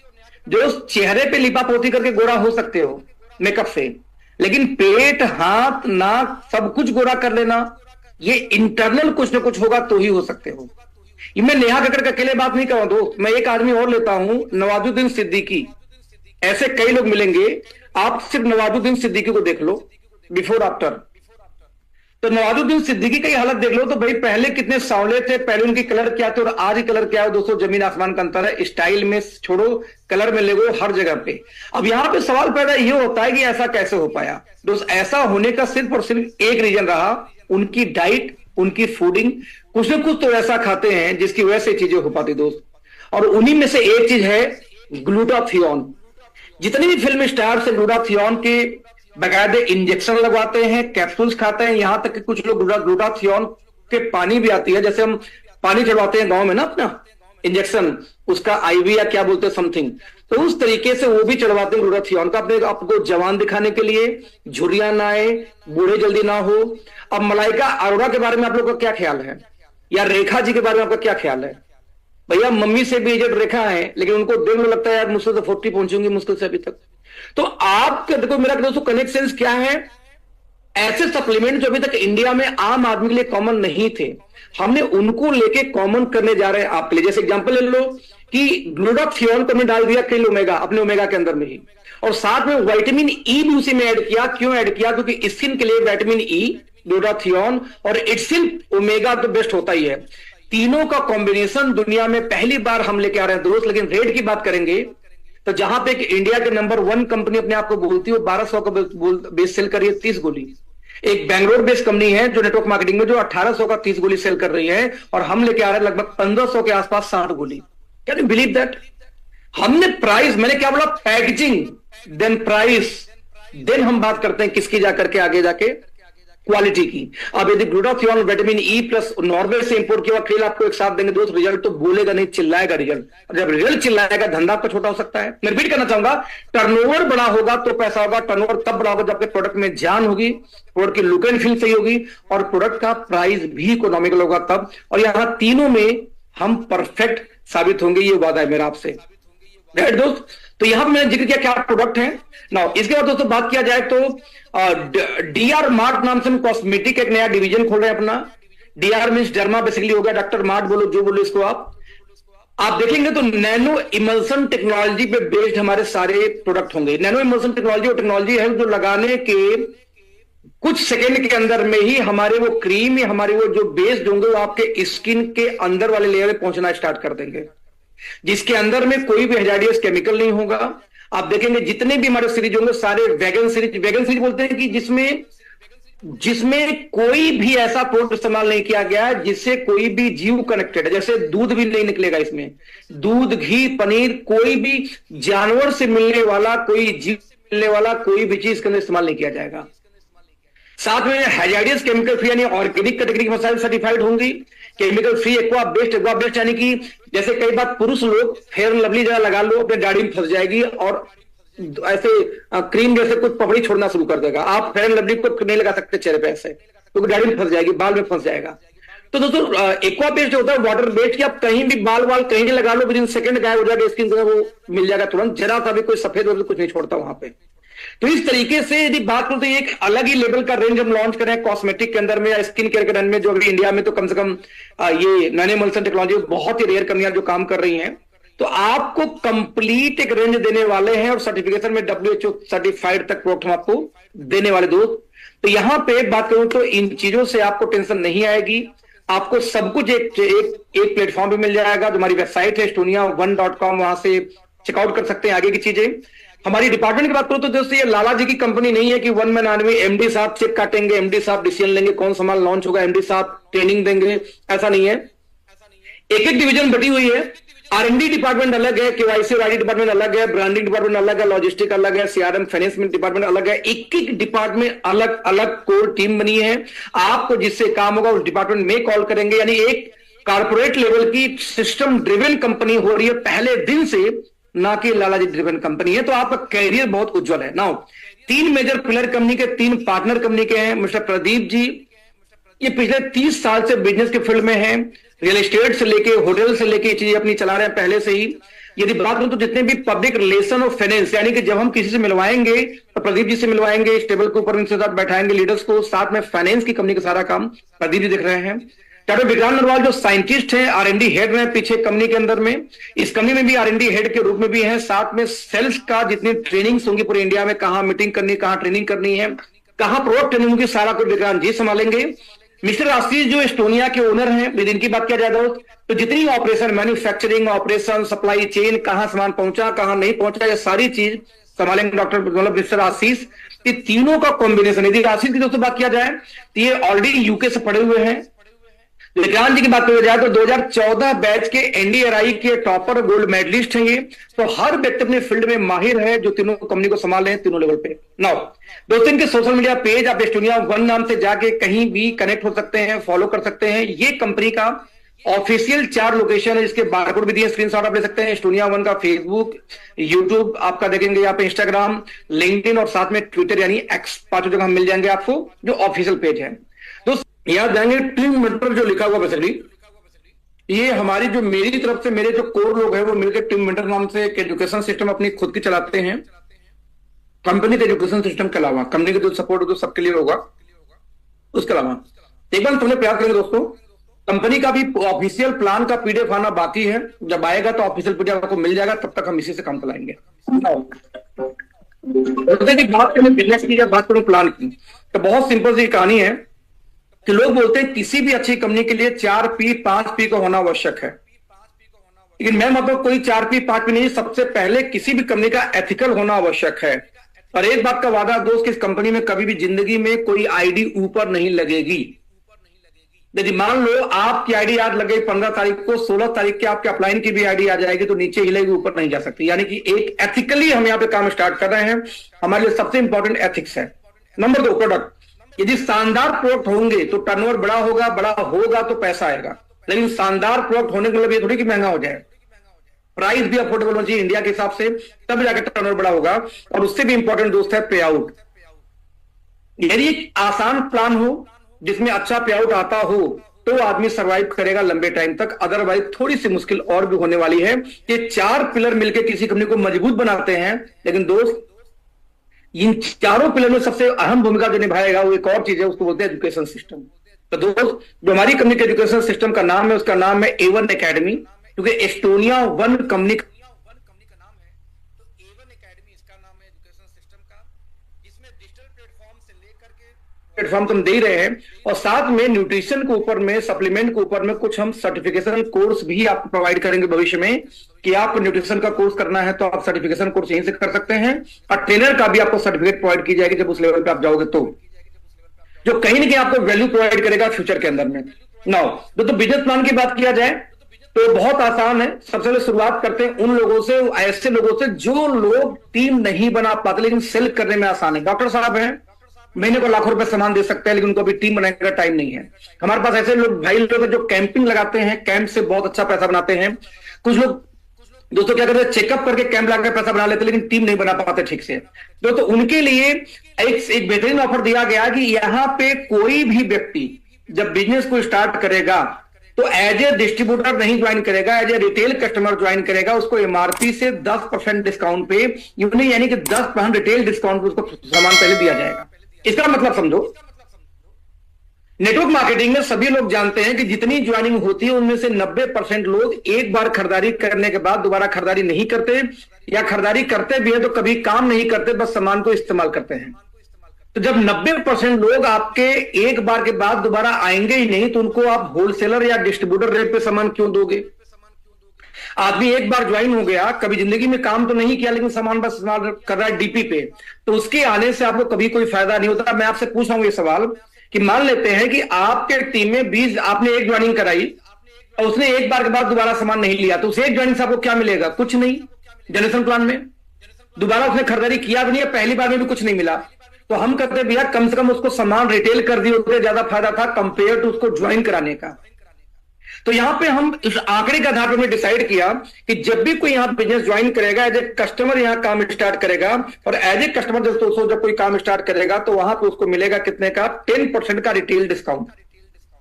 जो उस चेहरे पे लिपापोती करके गोरा हो सकते हो मेकअप से, लेकिन पेट, हाथ, नाक सब कुछ गोरा कर लेना, ये इंटरनल कुछ ना कुछ होगा तो ही हो सकते हो। ये मैं नेहा कक्कड़ का अकेले बात नहीं कर रहा हूं दोस्त, मैं एक आदमी और लेता हूं, नवाजुद्दीन सिद्दीकी। ऐसे कई लोग मिलेंगे, आप सिर्फ नवाजुद्दीन सिद्दीकी को देख लो बिफोर आफ्टर। तो नवाजुद्दीन सिद्दीकी की हालत देख लो तो भाई पहले कितने सांवले थे, पहले उनकी कलर क्या थे और आज ही कलर क्या है दोस्तों, जमीन आसमान का अंतर है। स्टाइल में छोड़ो, कलर में ले गो हर जगह पे। अब यहां पे सवाल पैदा ये होता है कि ऐसा कैसे हो पाया दोस्त? ऐसा होने का सिर्फ और सिर्फ एक रीजन रहा, उनकी डाइट, उनकी फूडिंग। कुछ न कुछ तो ऐसा खाते हैं जिसकी वजह से चीजें हो पाती दोस्त, और उन्हीं में से एक चीज है ग्लूटाथियोन। जितनी भी फिल्म स्टार से ग्लूटाथियोन के बकायदे इंजेक्शन लगवाते हैं, कैप्सूल्स खाते हैं, यहां तक कि कुछ लोग ग्लूटाथियोन के पानी भी आती है, जैसे हम पानी चढ़वाते हैं गांव में ना अपना, इंजेक्शन, उसका आईवी या क्या बोलते हैं समथिंग, तो उस तरीके से वो भी चढ़वाते हैं ग्लूटाथियोन का अपने आपको जवान दिखाने के लिए, झुर्रियां ना आए, बूढ़े जल्दी ना हो। अब मलाइका अरोड़ा के बारे में आप लोग का क्या ख्याल है, या रेखा जी के बारे में आपका क्या ख्याल है? भैया मम्मी से भी एजेड रेखा है, लेकिन उनको देखने में लगता है यार मुझसे तो 40 पहुंचूंगी मुश्किल से अभी तक। तो आपके देखो मेरा दोस्तों कनेक्शन क्या है, ऐसे सप्लीमेंट जो अभी तक इंडिया में आम आदमी के लिए कॉमन नहीं थे, हमने उनको लेके कॉमन करने जा रहे हैं आपके लिए। जैसे एग्जांपल ले लो कि ग्लूटाथियोन को हमने डाल दिया क्रिल ओमेगा अपने ओमेगा के अंदर में ही, और साथ में विटामिन ई भी उसी में ऐड किया। क्यों ऐड किया? क्योंकि स्किन के लिए विटामिन ई, ग्लूटाथियोन और इट्सिल ओमेगा तो बेस्ट होता ही है। तीनों का कॉम्बिनेशन दुनिया में पहली बार हम लेके आ रहे हैं दोस्त। लेकिन रेट की बात करेंगे तो जहां पे इंडिया के नंबर 1 कंपनी अपने आप को बोलती है, 1200 का बेस सेल कर रही है 30 गोली। एक बैंगलोर बेस्ड कंपनी है जो नेटवर्क मार्केटिंग में जो 1800 का 30 गोली सेल कर रही है, और हम लेके आ रहे हैं लगभग 1500 के आसपास 60 गोली। Can you believe that? हमने प्राइस, मैंने क्या बोला, पैकेजिंग देन प्राइस, देन हम बात करते हैं किसकी जाकर के आगे जाके क्वालिटी की। अब यदि glutathione vitamin E plus Norway से इंपोर्ट किया क्रिल आपको एक साथ देंगे दोस्त, रिजल्ट तो बोलेगा नहीं, चिल्लाएगा रिजल्ट। और जब रिजल्ट चिल्लाएगा धंधा आपका छोटा हो सकता है। मैं रिपीट करना चाहूंगा, टर्नओवर बड़ा होगा तो पैसा होगा। टर्नओवर तब बड़ा होगा जब आपके प्रोडक्ट में जान होगी, प्रोडक्ट की लुक एंड फील सही होगी, और प्रोडक्ट का प्राइस भी इकोनॉमिकल होगा तब। और यहां तीनों में हम परफेक्ट साबित होंगे, ये वादा है मेरा आपसे, राइट दोस्त। तो यहां पर मैंने जिक्र किया क्या प्रोडक्ट है ना। इसके बाद दोस्तों बात किया जाए तो डीआर मार्ट नाम से हम कॉस्मेटिक एक नया डिवीजन खोल रहे हैं अपना। डीआर मींस डर्मा बेसिकली हो गया, डॉक्टर मार्ट बोलो जो बोलो इसको आप देखेंगे तो नैनो इमल्सन टेक्नोलॉजी पे बेस्ड हमारे सारे प्रोडक्ट होंगे। नैनो इमल्सन टेक्नोलॉजी और टेक्नोलॉजी है जो लगाने के कुछ सेकंड के अंदर में ही हमारे वो क्रीम या हमारे वो जो बेस्ड होंगे वो आपके स्किन के अंदर वाले लेयर में पहुंचना स्टार्ट कर देंगे, जिसके अंदर में कोई भी हैजार्डियस केमिकल नहीं होगा। आप देखेंगे जितने भी हमारे सीरीज होंगे सारे वेगन सीरीज बोलते हैं कि जिसमें कोई भी ऐसा प्रोडक्ट इस्तेमाल नहीं किया गया है जिससे कोई भी जीव कनेक्टेड है। जैसे दूध भी नहीं निकलेगा इसमें, दूध, घी, पनीर, कोई भी जानवर से मिलने वाला, कोई जीव मिलने वाला कोई भी चीज के अंदर इस्तेमाल नहीं किया जाएगा। साथ में हैजार्डियस केमिकल फ्री यानी ऑर्गेनिक कैटेगरी की मसाइल सर्टिफाइड होंगी। केमिकल फ्री एक्वा बेस्ट यानी कि जैसे कई बार पुरुष लोग फेयर एंड लवली जगह लगा लो अपने दाढ़ी में फंस जाएगी और ऐसे क्रीम जैसे कुछ पपड़ी छोड़ना शुरू कर देगा। आप फेयर एंड लवली को नहीं लगा सकते चेहरे पे ऐसे, क्योंकि दाढ़ी में फंस जाएगी, बाल में फंस जाएगा। तो दोस्तों एक्वा बेस्ड होता है वाटर बेस्ड कि आप कहीं भी बाल कहीं भी लगा लो, विद इन सेकंड गायब हो जाएगा, स्किन जो है वो मिल जाएगा तुरंत, जरा सा भी कोई सफेद वगैरह कुछ नहीं छोड़ता वहां पे। तो इस तरीके से यदि बात करूं तो एक अलग ही लेवल का रेंज हम लॉन्च करें कॉस्मेटिक के अंदर में या स्किन केयर के अंदर में, जो अभी इंडिया में तो कम से कम ये नैनो इमल्सन टेक्नोलॉजी बहुत ही रेयर कंपनियां जो काम कर रही हैं। तो आपको कंप्लीट एक रेंज देने वाले हैं और सर्टिफिकेशन में WHO सर्टिफाइड तक प्रोडक्ट हम आपको देने वाले दोस्त। तो यहां पे बात करूं तो इन चीजों से आपको टेंशन नहीं आएगी, आपको सब कुछ एक प्लेटफॉर्म पे मिल जाएगा। जो हमारी वेबसाइट है estonia1.com, वहां से चेकआउट कर सकते हैं आगे की चीजें। हमारी डिपार्टमेंट की बात करूं तो दोस्तों ये लाला जी की कंपनी नहीं है कि वन मैन आर्मी, एमडी साहब चेक काटेंगे, एमडी साहब डिसीजन लेंगे कौन सा माल लॉन्च होगा, एमडी साहब ट्रेनिंग देंगे, ऐसा नहीं है। एक एक डिवीजन बटी हुई है। R&D डिपार्टमेंट अलग है, केवाईसी और आईडी डिपार्टमेंट अलग है, ब्रांडिंग डिपार्टमेंट अलग है, लॉजिस्टिक अलग है, सीआरएम फाइनेंस डिपार्टमेंट अलग है। एक एक डिपार्टमेंट अलग अलग कोर टीम बनी है। आपको जिससे काम होगा उस डिपार्टमेंट में कॉल करेंगे। यानी एक कारपोरेट लेवल की सिस्टम ड्रिवन कंपनी हो रही है पहले दिन से, ना कि लाला जी ड्रिवन कंपनी है। तो आपका कैरियर बहुत उज्जवल है। नाउ 3 मेजर पिलर कंपनी के 3 पार्टनर कंपनी के हैं। मिस्टर प्रदीप जी ये पिछले 30 साल से बिजनेस के फील्ड में हैं, रियल एस्टेट से लेके होटल से लेके चीजें अपनी चला रहे हैं पहले से ही। यदि बात करूं तो जितने भी पब्लिक रिलेशन और फाइनेंस, यानी कि जब हम किसी से मिलवाएंगे तो प्रदीप जी से मिलवाएंगे, इस टेबल के ऊपर उनके साथ बैठाएंगे लीडर्स को, साथ में फाइनेंस की कंपनी का सारा काम प्रदीप जी देख रहे हैं। डॉक्टर विक्रांत नरवाल जो साइंटिस्ट हैं, R&D हेड हैं पीछे कंपनी के अंदर में, इस कंपनी में भी R&D हेड के रूप में भी हैं। साथ में सेल्स का जितनी ट्रेनिंग्स होंगी पूरे इंडिया में, कहां मीटिंग करनी, कहां ट्रेनिंग करनी है, कहां प्रोडक्ट ट्रेनिंग होगी, सारा कुछ विक्रांत जी संभालेंगे। मिस्टर आशीष जो एस्टोनिया के ओनर हैं, विद इनकी बात किया जाए तो जितनी operation, manufacturing operation, supply chain, कहां सामान पहुंचा कहां नहीं पहुंचा, ये सारी चीज संभालेंगे डॉक्टर मतलब मिस्टर आशीष। ये तीनों का कॉम्बिनेशन, यदि आशीष की दोस्तों बात किया जाए तो ये ऑलरेडी यूके से पढ़े हुए हैं। विक्रांत जी की बात की जाए तो 2014 बैच के NDRI के टॉपर गोल्ड मेडलिस्ट हैं ये। तो हर व्यक्ति अपने फील्ड में माहिर है जो तीनों कंपनी को संभाल रहे हैं तीनों लेवल पे। नाउ दोस्तों इनके सोशल मीडिया पेज आप एस्टोनिया 1 नाम से जाके कहीं भी कनेक्ट हो सकते हैं, फॉलो कर सकते हैं। ये कंपनी का ऑफिशियल 4 लोकेशन है, इसके बारकोड भी दिए, स्क्रीनशॉट आप ले सकते हैं। एस्टोनिया वन का फेसबुक, यूट्यूब आपका देखेंगे यहाँ पे, इंस्टाग्राम, लिंक्डइन और साथ में ट्विटर यानी एक्स, 5 जगह मिल जाएंगे आपको, जो ऑफिशियल पेज है। तो याद जाएंगे टीम मेंटर जो लिखा हुआ बेसिकली, ये हमारी जो मेरी तरफ से मेरे जो कोर लोग हैं वो मिलकर टीम मेंटर नाम से एक एजुकेशन सिस्टम अपनी खुद की चलाते हैं। कंपनी के एजुकेशन सिस्टम के अलावा कंपनी के जो सपोर्ट हो तो सबके लिए होगा। उसके अलावा एक बार तुमने प्रयास करेंगे दोस्तों, कंपनी का भी ऑफिशियल प्लान का पीडीएफ आना बाकी है, जब आएगा तो ऑफिशियल पीडीएफ आपको मिल जाएगा, तब तक हम इसी से काम चलाएंगे। बात करें बिजनेस की या बात करूं प्लान की, तो बहुत सिंपल सी कहानी है कि लोग बोलते हैं किसी भी अच्छी कंपनी के लिए 4P 5P का होना आवश्यक है, लेकिन मैं मतलब कोई 4P 5P नहीं, सबसे पहले किसी भी कंपनी का एथिकल होना आवश्यक है। और एक बात का वादा दोस्त कि इस कंपनी में कभी भी जिंदगी में कोई आईडी ऊपर नहीं लगेगी। यदि मान लो आपकी आईडी आज लग गई 15 तारीख को, 16 तारीख के आपके अपलाइन की भी आईडी आ जाएगी तो नीचे हिलेगी, ऊपर नहीं जा सकती। यानी कि एक एथिकली हम यहाँ पे काम स्टार्ट कर रहे हैं, हमारे लिए सबसे इंपॉर्टेंट एथिक्स है। नंबर 2 प्रोडक्ट, यदि शानदार प्रोडक्ट होंगे तो टर्नओवर बड़ा होगा तो पैसा आएगा, लेकिन शानदार प्रोडक्ट होने के मतलब ये थोड़ी कि महंगा हो जाए, प्राइस भी अफोर्डेबल होना चाहिए इंडिया के हिसाब से, तब जाकर टर्नओवर बड़ा होगा। और उससे भी इंपॉर्टेंट दोस्त है पे आउट। यदि एक आसान प्लान हो जिसमें अच्छा पे आउट आता हो तो आदमी सरवाइव करेगा लंबे टाइम तक, अदरवाइज थोड़ी सी मुश्किल और भी होने वाली है। ये 4 पिलर मिलकर किसी कंपनी को मजबूत बनाते हैं, लेकिन दोस्त इन चारों पिलर में सबसे अहम भूमिका जो निभाएगा वो एक और चीज है, उसको बोलते हैं एजुकेशन सिस्टम। तो दोस्त जो हमारी कंपनी के एजुकेशन सिस्टम का नाम है, उसका नाम है A1 एकेडमी, क्योंकि एस्टोनिया वन कंपनी का नाम है, तो A1 एकेडमी इसका नाम है एजुकेशन सिस्टम का, जिसमें डिजिटल प्लेटफॉर्म से लेकर के प्लेटफॉर्म तुम दे ही रहे हैं, और साथ में न्यूट्रिशन के ऊपर में, सप्लीमेंट के ऊपर में कुछ हम सर्टिफिकेशन कोर्स भी आपको प्रोवाइड करेंगे भविष्य में, कि आपको न्यूट्रिशन का कोर्स करना है तो आप सर्टिफिकेशन कोर्स यहीं से कर सकते हैं, और ट्रेनर का भी आपको सर्टिफिकेट प्रोवाइड की जाएगी जब उस लेवल पे आप जाओगे, तो जो कहीं ना कहीं आपको वैल्यू प्रोवाइड करेगा फ्यूचर के अंदर में। नाउ तो बिजनेस प्लान की बात किया जाए तो बहुत आसान है। सबसे पहले शुरुआत करते हैं उन लोगों से, ऐसे लोगों से जो लोग टीम नहीं बना पाते लेकिन सेल करने में आसान है। डॉक्टर साहब हैं, महीने को लाखों रुपए सामान दे सकते हैं, लेकिन उनको अभी टीम बनाने का टाइम नहीं है। हमारे पास ऐसे लोग भाई लोग जो कैंपिंग लगाते हैं, कैंप से बहुत अच्छा पैसा बनाते हैं। कुछ लोग दोस्तों क्या करते हैं, चेकअप करके कैंप लगाकर पैसा बना लेते, लेकिन टीम नहीं बना पाते ठीक से। तो उनके लिए एक बेहतरीन ऑफर दिया गया कि यहां पे कोई भी व्यक्ति जब बिजनेस को स्टार्ट करेगा तो एज ए डिस्ट्रीब्यूटर नहीं ज्वाइन करेगा, as a retail customer join करेगा। उसको एमआरपी से 10% डिस्काउंट पे, यानी कि 10% रिटेल डिस्काउंट पे उसको सामान पहले दिया जाएगा। इसका मतलब समझो, नेटवर्क मार्केटिंग में सभी लोग जानते हैं कि जितनी ज्वाइनिंग होती है उनमें से 90% लोग एक बार खरीदारी करने के बाद दोबारा खरीदारी नहीं करते, या खरीदारी करते भी है तो कभी काम नहीं करते, बस सामान को इस्तेमाल करते हैं। तो जब 90% लोग आपके एक बार के बाद दोबारा आएंगे ही नहीं, तो उनको आप होलसेलर या डिस्ट्रीब्यूटर रेट पे सामान क्यों दोगे? आदमी एक बार ज्वाइन हो गया, कभी जिंदगी में काम तो नहीं किया, लेकिन सामान बस इस्तेमाल कर रहा है डीपी पे, तो उसके आने से आपको कभी कोई फायदा नहीं होता। मैं आपसे पूछ रहा हूं ये सवाल कि मान लेते हैं कि आपके टीम में 20, आपने एक ज्वाइनिंग कराई और उसने एक बार के बाद दोबारा सामान नहीं लिया, तो उस एक ज्वाइनिंग से आपको क्या मिलेगा? कुछ नहीं। जनरेशन प्लान में दोबारा उसने खरीदारी किया भी नहीं, पहली बार में भी कुछ नहीं मिला। तो हम कहते हैं भैया कम से कम उसको सामान रिटेल कर दिए होते ज्यादा फायदा था कंपेयर टू उसको ज्वाइन कराने का। तो यहां पे हम इस आंकड़े के आधार पर हमने डिसाइड किया कि जब भी कोई यहां बिजनेस ज्वाइन करेगा, एज ए कस्टमर यहां काम स्टार्ट करेगा, और एज ए कस्टमर दोस्तों जब कोई काम स्टार्ट करेगा तो वहां पे उसको मिलेगा कितने का? 10% का रिटेल डिस्काउंट।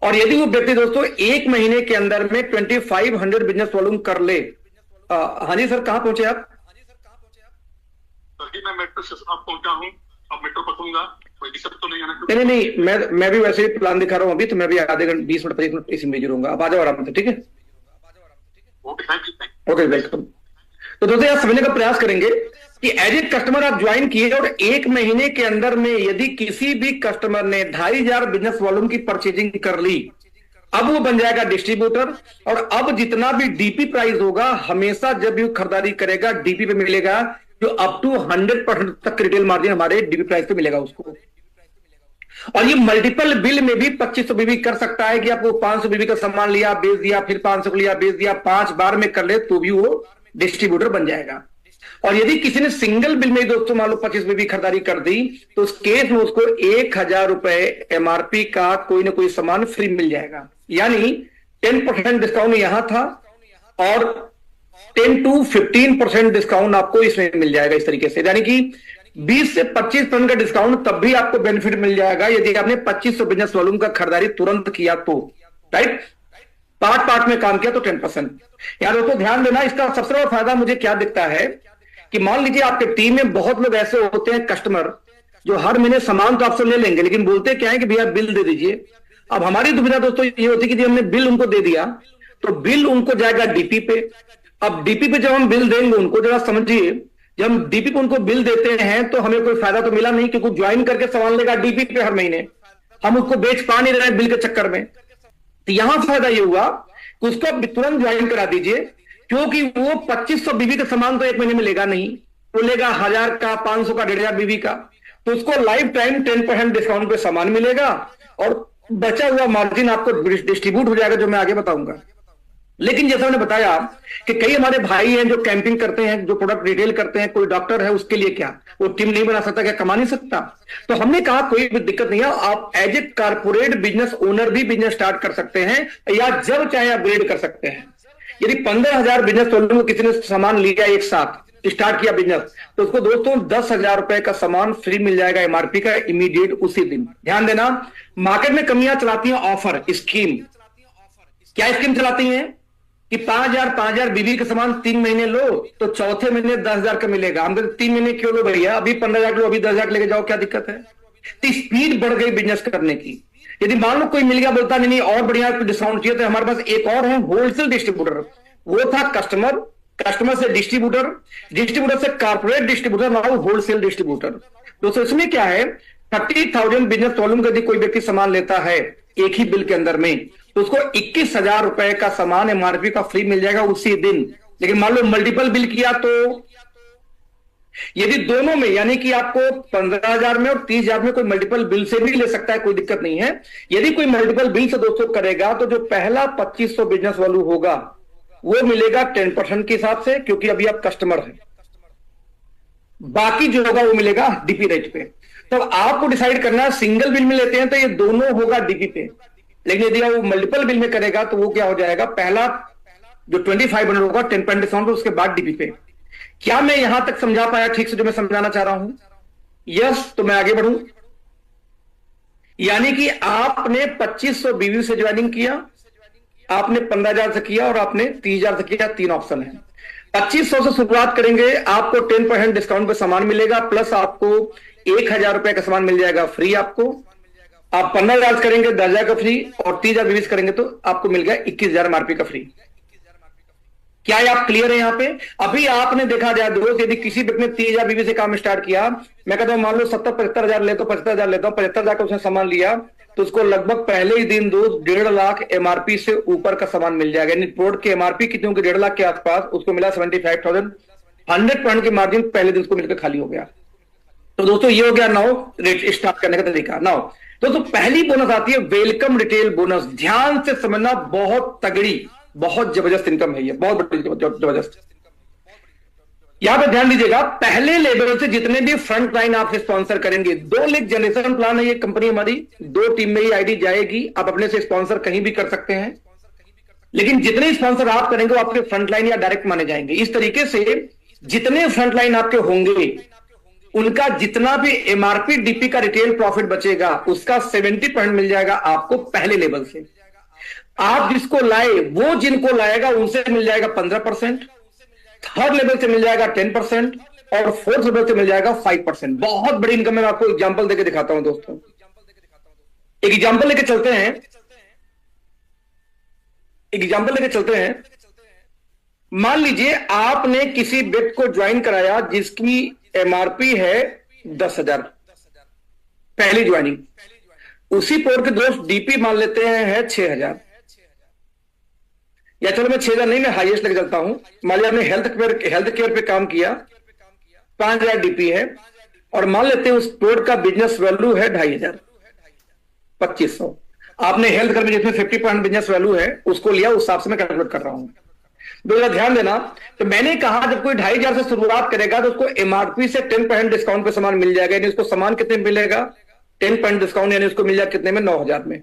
और यदि वो व्यक्ति दोस्तों 1 महीने के अंदर में 2500 बिजनेस वॉल्यूम कर ले। हाँ जी सर, कहां पहुंचे आप?
मैं मेट्रो स्टेशन पहुंचा हूं, अब मेट्रो पकड़ूंगा, कोई दिक्कत तो नहीं है ना?
नहीं, मैं भी वैसे ही प्लान दिखा रहा हूं अभी, तो मैं भी आधे घंटे 20 मिनट 25 मिनट इसी में जुड़ूंगा। आप आ जाओ आराम से, ठीक है? Okay welcome. तो दोस्तों यहां समझने का प्रयास करेंगे कि एज ए कस्टमर आप ज्वाइन किए और 1 महीने के अंदर में यदि किसी भी कस्टमर ने 2500 बिजनेस वॉल्यूम की परचेजिंग कर ली, अब वो बन जाएगा डिस्ट्रीब्यूटर। और अब जितना भी डीपी प्राइस होगा, हमेशा जब भी खरीदारी करेगा डीपी पे मिलेगा, जो अप टू 100% तक रिटेल मार्जिन हमारे डीपी प्राइस पे मिलेगा उसको। और ये मल्टीपल बिल में भी 2500 बीबी कर सकता है कि आपको 500 बीबी का सामान लिया बेच दिया, फिर 500 को लिया बेच दिया, 5 बार में कर ले तो भी वो डिस्ट्रीब्यूटर बन जाएगा। और यदि किसी ने सिंगल बिल में दोस्तों मान लो 25 बीबी खरीदारी कर दी, तो उस केस में उसको 1000 रुपए एमआरपी का कोई ना कोई सामान फ्री मिल जाएगा। यानी 10% डिस्काउंट यहां था और 10 to 15% डिस्काउंट आपको इसमें मिल जाएगा इस तरीके से, यानी कि 20 से 25% का डिस्काउंट तब भी आपको बेनिफिट मिल जाएगा यदि आपने 2500 बिजनेस वॉल्यूम का खरीदारी तुरंत किया तो, राइट। पार्ट में काम किया तो 10%। यार दोस्तों ध्यान देना, इसका सबसे बड़ा फायदा मुझे क्या दिखता है कि मान लीजिए आपके टीम में बहुत लोग ऐसे होते हैं कस्टमर जो हर महीने सामान तो आपसे ले लेंगे, लेकिन बोलते क्या है कि भैया बिल दे दीजिए। अब हमारी दुविधा दोस्तों ये होती है कि हमने बिल उनको दे दिया तो बिल उनको जाएगा डीपी पे। अब डीपी पे जब हम बिल देंगे उनको, जरा समझिए, जब हम डीपी पे उनको बिल देते हैं तो हमें कोई फायदा तो मिला नहीं, क्योंकि ज्वाइन करके सामान लेगा डीपी पे हर महीने, हम उसको बेच पा नहीं रहे बिल के चक्कर में। तो यहां फायदा ये हुआ कि उसको तुरंत ज्वाइन करा दीजिए, क्योंकि वो 2500 बीबी का सामान तो एक महीने में लेगा नहीं, वो लेगा 1000 का, 500 का, 1500 बीबी का। तो उसको लाइफ टाइम 10% डिस्काउंट पे सामान मिलेगा और बचा हुआ मार्जिन आपको डिस्ट्रीब्यूट हो जाएगा, जो मैं आगे बताऊंगा। लेकिन जैसा मैंने बताया कि कई हमारे भाई हैं जो कैंपिंग करते हैं, जो प्रोडक्ट रिटेल करते हैं, कोई डॉक्टर है, उसके लिए क्या वो टीम नहीं बना सकता, क्या कमा नहीं सकता? तो हमने कहा कोई भी दिक्कत नहीं है, आप as a corporate business owner भी बिजनेस स्टार्ट कर सकते हैं या जब चाहे अपग्रेड कर सकते हैं। यदि 15,000 बिजनेस वॉल्यूम किसी ने सामान लिया एक साथ, स्टार्ट किया बिजनेस, तो उसको दोस्तों 10,000 रुपए का सामान फ्री मिल जाएगा एमआरपी का, इमीडिएट उसी दिन। ध्यान देना, मार्केट में कंपनियां चलाती हैं ऑफर स्कीम। क्या स्कीम चलाती हैं कि 5,000 बीबी का सामान 3 महीने लो तो चौथे महीने 10,000 का मिलेगा। हम कहते 3 महीने क्यों लो भैया, अभी 15,000 लो, अभी 10,000 लेके जाओ, क्या दिक्कत है? तो स्पीड बढ़ गई बिजनेस करने की। यदि मान लो कोई मिल गया, बोलता नहीं और बढ़िया डिस्काउंट चाहिए, तो हमारे पास एक और है होलसेल डिस्ट्रीब्यूटर। वो था कस्टमर से डिस्ट्रीब्यूटर, डिस्ट्रीब्यूटर से corporate distributor, now wholesale distributor. दोस्तों इसमें क्या है, 30,000 बिजनेस वॉल्यूम यदि कोई व्यक्ति सामान लेता है एक ही बिल के अंदर में, तो उसको 21,000 रुपए का सामान एमआरपी का फ्री मिल जाएगा उसी दिन। लेकिन मान लो मल्टीपल बिल किया तो यदि दोनों में, यानी कि आपको 15,000 में और 30,000 में कोई मल्टीपल बिल से भी ले सकता है, कोई दिक्कत नहीं है। यदि कोई मल्टीपल बिल से दोस्तों करेगा तो जो पहला 2500 बिजनेस वॉल्यूम होगा वो मिलेगा 10% के हिसाब से, क्योंकि अभी आप कस्टमर हैं। बाकी जो होगा वो मिलेगा डीपी रेट पे। तो आपको डिसाइड करना है, सिंगल बिल में लेते हैं तो ये दोनों होगा डीपी पे, लेकिन यदि वो मल्टीपल बिल में करेगा तो वो क्या हो जाएगा, पहला जो 2500 होगा 10% डिस्काउंट, उसके बाद डीपी पे। क्या मैं यहां तक समझा पाया ठीक से जो मैं समझाना चाह रहा हूं? यस, तो मैं आगे बढ़ूं। यानी कि आपने 2500 बीवी से ज्वाइनिंग किया, आपने 15,000 से किया और आपने 30,000 से किया, 3 ऑप्शन है। 2500 से शुरुआत करेंगे, आपको 10% डिस्काउंट पे सामान मिलेगा, प्लस आपको 1,000 रुपए का सामान मिल जाएगा फ्री आपको। आप 15,000 करेंगे 10,000 का फ्री, और 30,000 बीवी करेंगे तो आपको मिल गया 21,000 एमआरपी का फ्री। क्या आप क्लियर है यहां पे? अभी आपने देखा जाए दोस्त, यदि किसी व्यक्ति ने 30,000 बीवी से काम स्टार्ट किया, मैं कहता हूं मान लो 70-75,000 ले, तो 75,000 लेता हूं, 75,000 का उसने सामान लिया तो उसको लगभग पहले ही दिन दोस्त 1.5 लाख एमआरपी से ऊपर का सामान मिल जाएगा। यानी प्रोडक्ट की एमआरपी कितनी होगी, 1.5 लाख के आसपास, उसको मिला 75,000। 100% के मार्जिन पहले दिन उसको मिलकर खाली हो गया। तो दोस्तों ये हो गया नाउ रेट स्टार्ट करने का तरीका। नाउ दोस्तों पहली बोनस आती है वेलकम रिटेल बोनस। ध्यान से समझना, बहुत तगड़ी, बहुत जबरदस्त इनकम है ये, बहुत बड़ी जबरदस्त। यहां पे ध्यान दीजिएगा, पहले लेवल से जितने भी फ्रंट लाइन आप स्पॉन्सर करेंगे, 2 लाख जनरेशन प्लान है ये कंपनी हमारी, 2 टीम में ही आईडी जाएगी। आप अपने से स्पॉन्सर कहीं भी कर सकते हैं, लेकिन जितने स्पॉन्सर आप करेंगे वो आपके फ्रंट लाइन या डायरेक्ट माने जाएंगे। इस तरीके से जितने फ्रंट लाइन आपके होंगे, उनका जितना भी एमआरपी डीपी का रिटेल प्रॉफिट बचेगा, उसका 70% मिल जाएगा आपको पहले लेवल से। आप जिसको लाए वो जिनको लाएगा उनसे मिल जाएगा 15%, थर्ड लेवल से मिल जाएगा 10% और फोर्थ लेवल से मिल जाएगा 5%। बहुत बड़ी इनकम है। मैं आपको एग्जांपल देके दिखाता हूं दोस्तों, एक एग्जांपल लेके चलते हैं। मान लीजिए आपने किसी व्यक्ति को ज्वाइन कराया जिसकी एमआरपी है 10,000, पहली ज्वाइनिंग। उसी पोर के दोस्त डीपी मान लेते हैं है 6,000, या चलो मैं 6,000 नहीं, मैं हाईएस्ट लेके चलता हूं। मान लिया आपने हेल्थ केयर पे काम किया, 5,000 डीपी है, और मान लेते हैं उस प्रोडक्ट का बिजनेस वैल्यू है 2,500, 2,500। आपने हेल्थ केयर में जिसमें 50% बिजनेस वैल्यू है उसको लिया, उस हिसाब से मैं कैलकुलेट कर रहा हूं। तो ध्यान देना, तो मैंने कहा जब कोई 2,500 से शुरुआत करेगा तो उसको एमआरपी से 10% डिस्काउंट पे सामान मिल जाएगा। यानी उसको सामान कितने मिलेगा, 10% डिस्काउंट, यानी उसको मिल जाएगा कितने में, 9,000 में।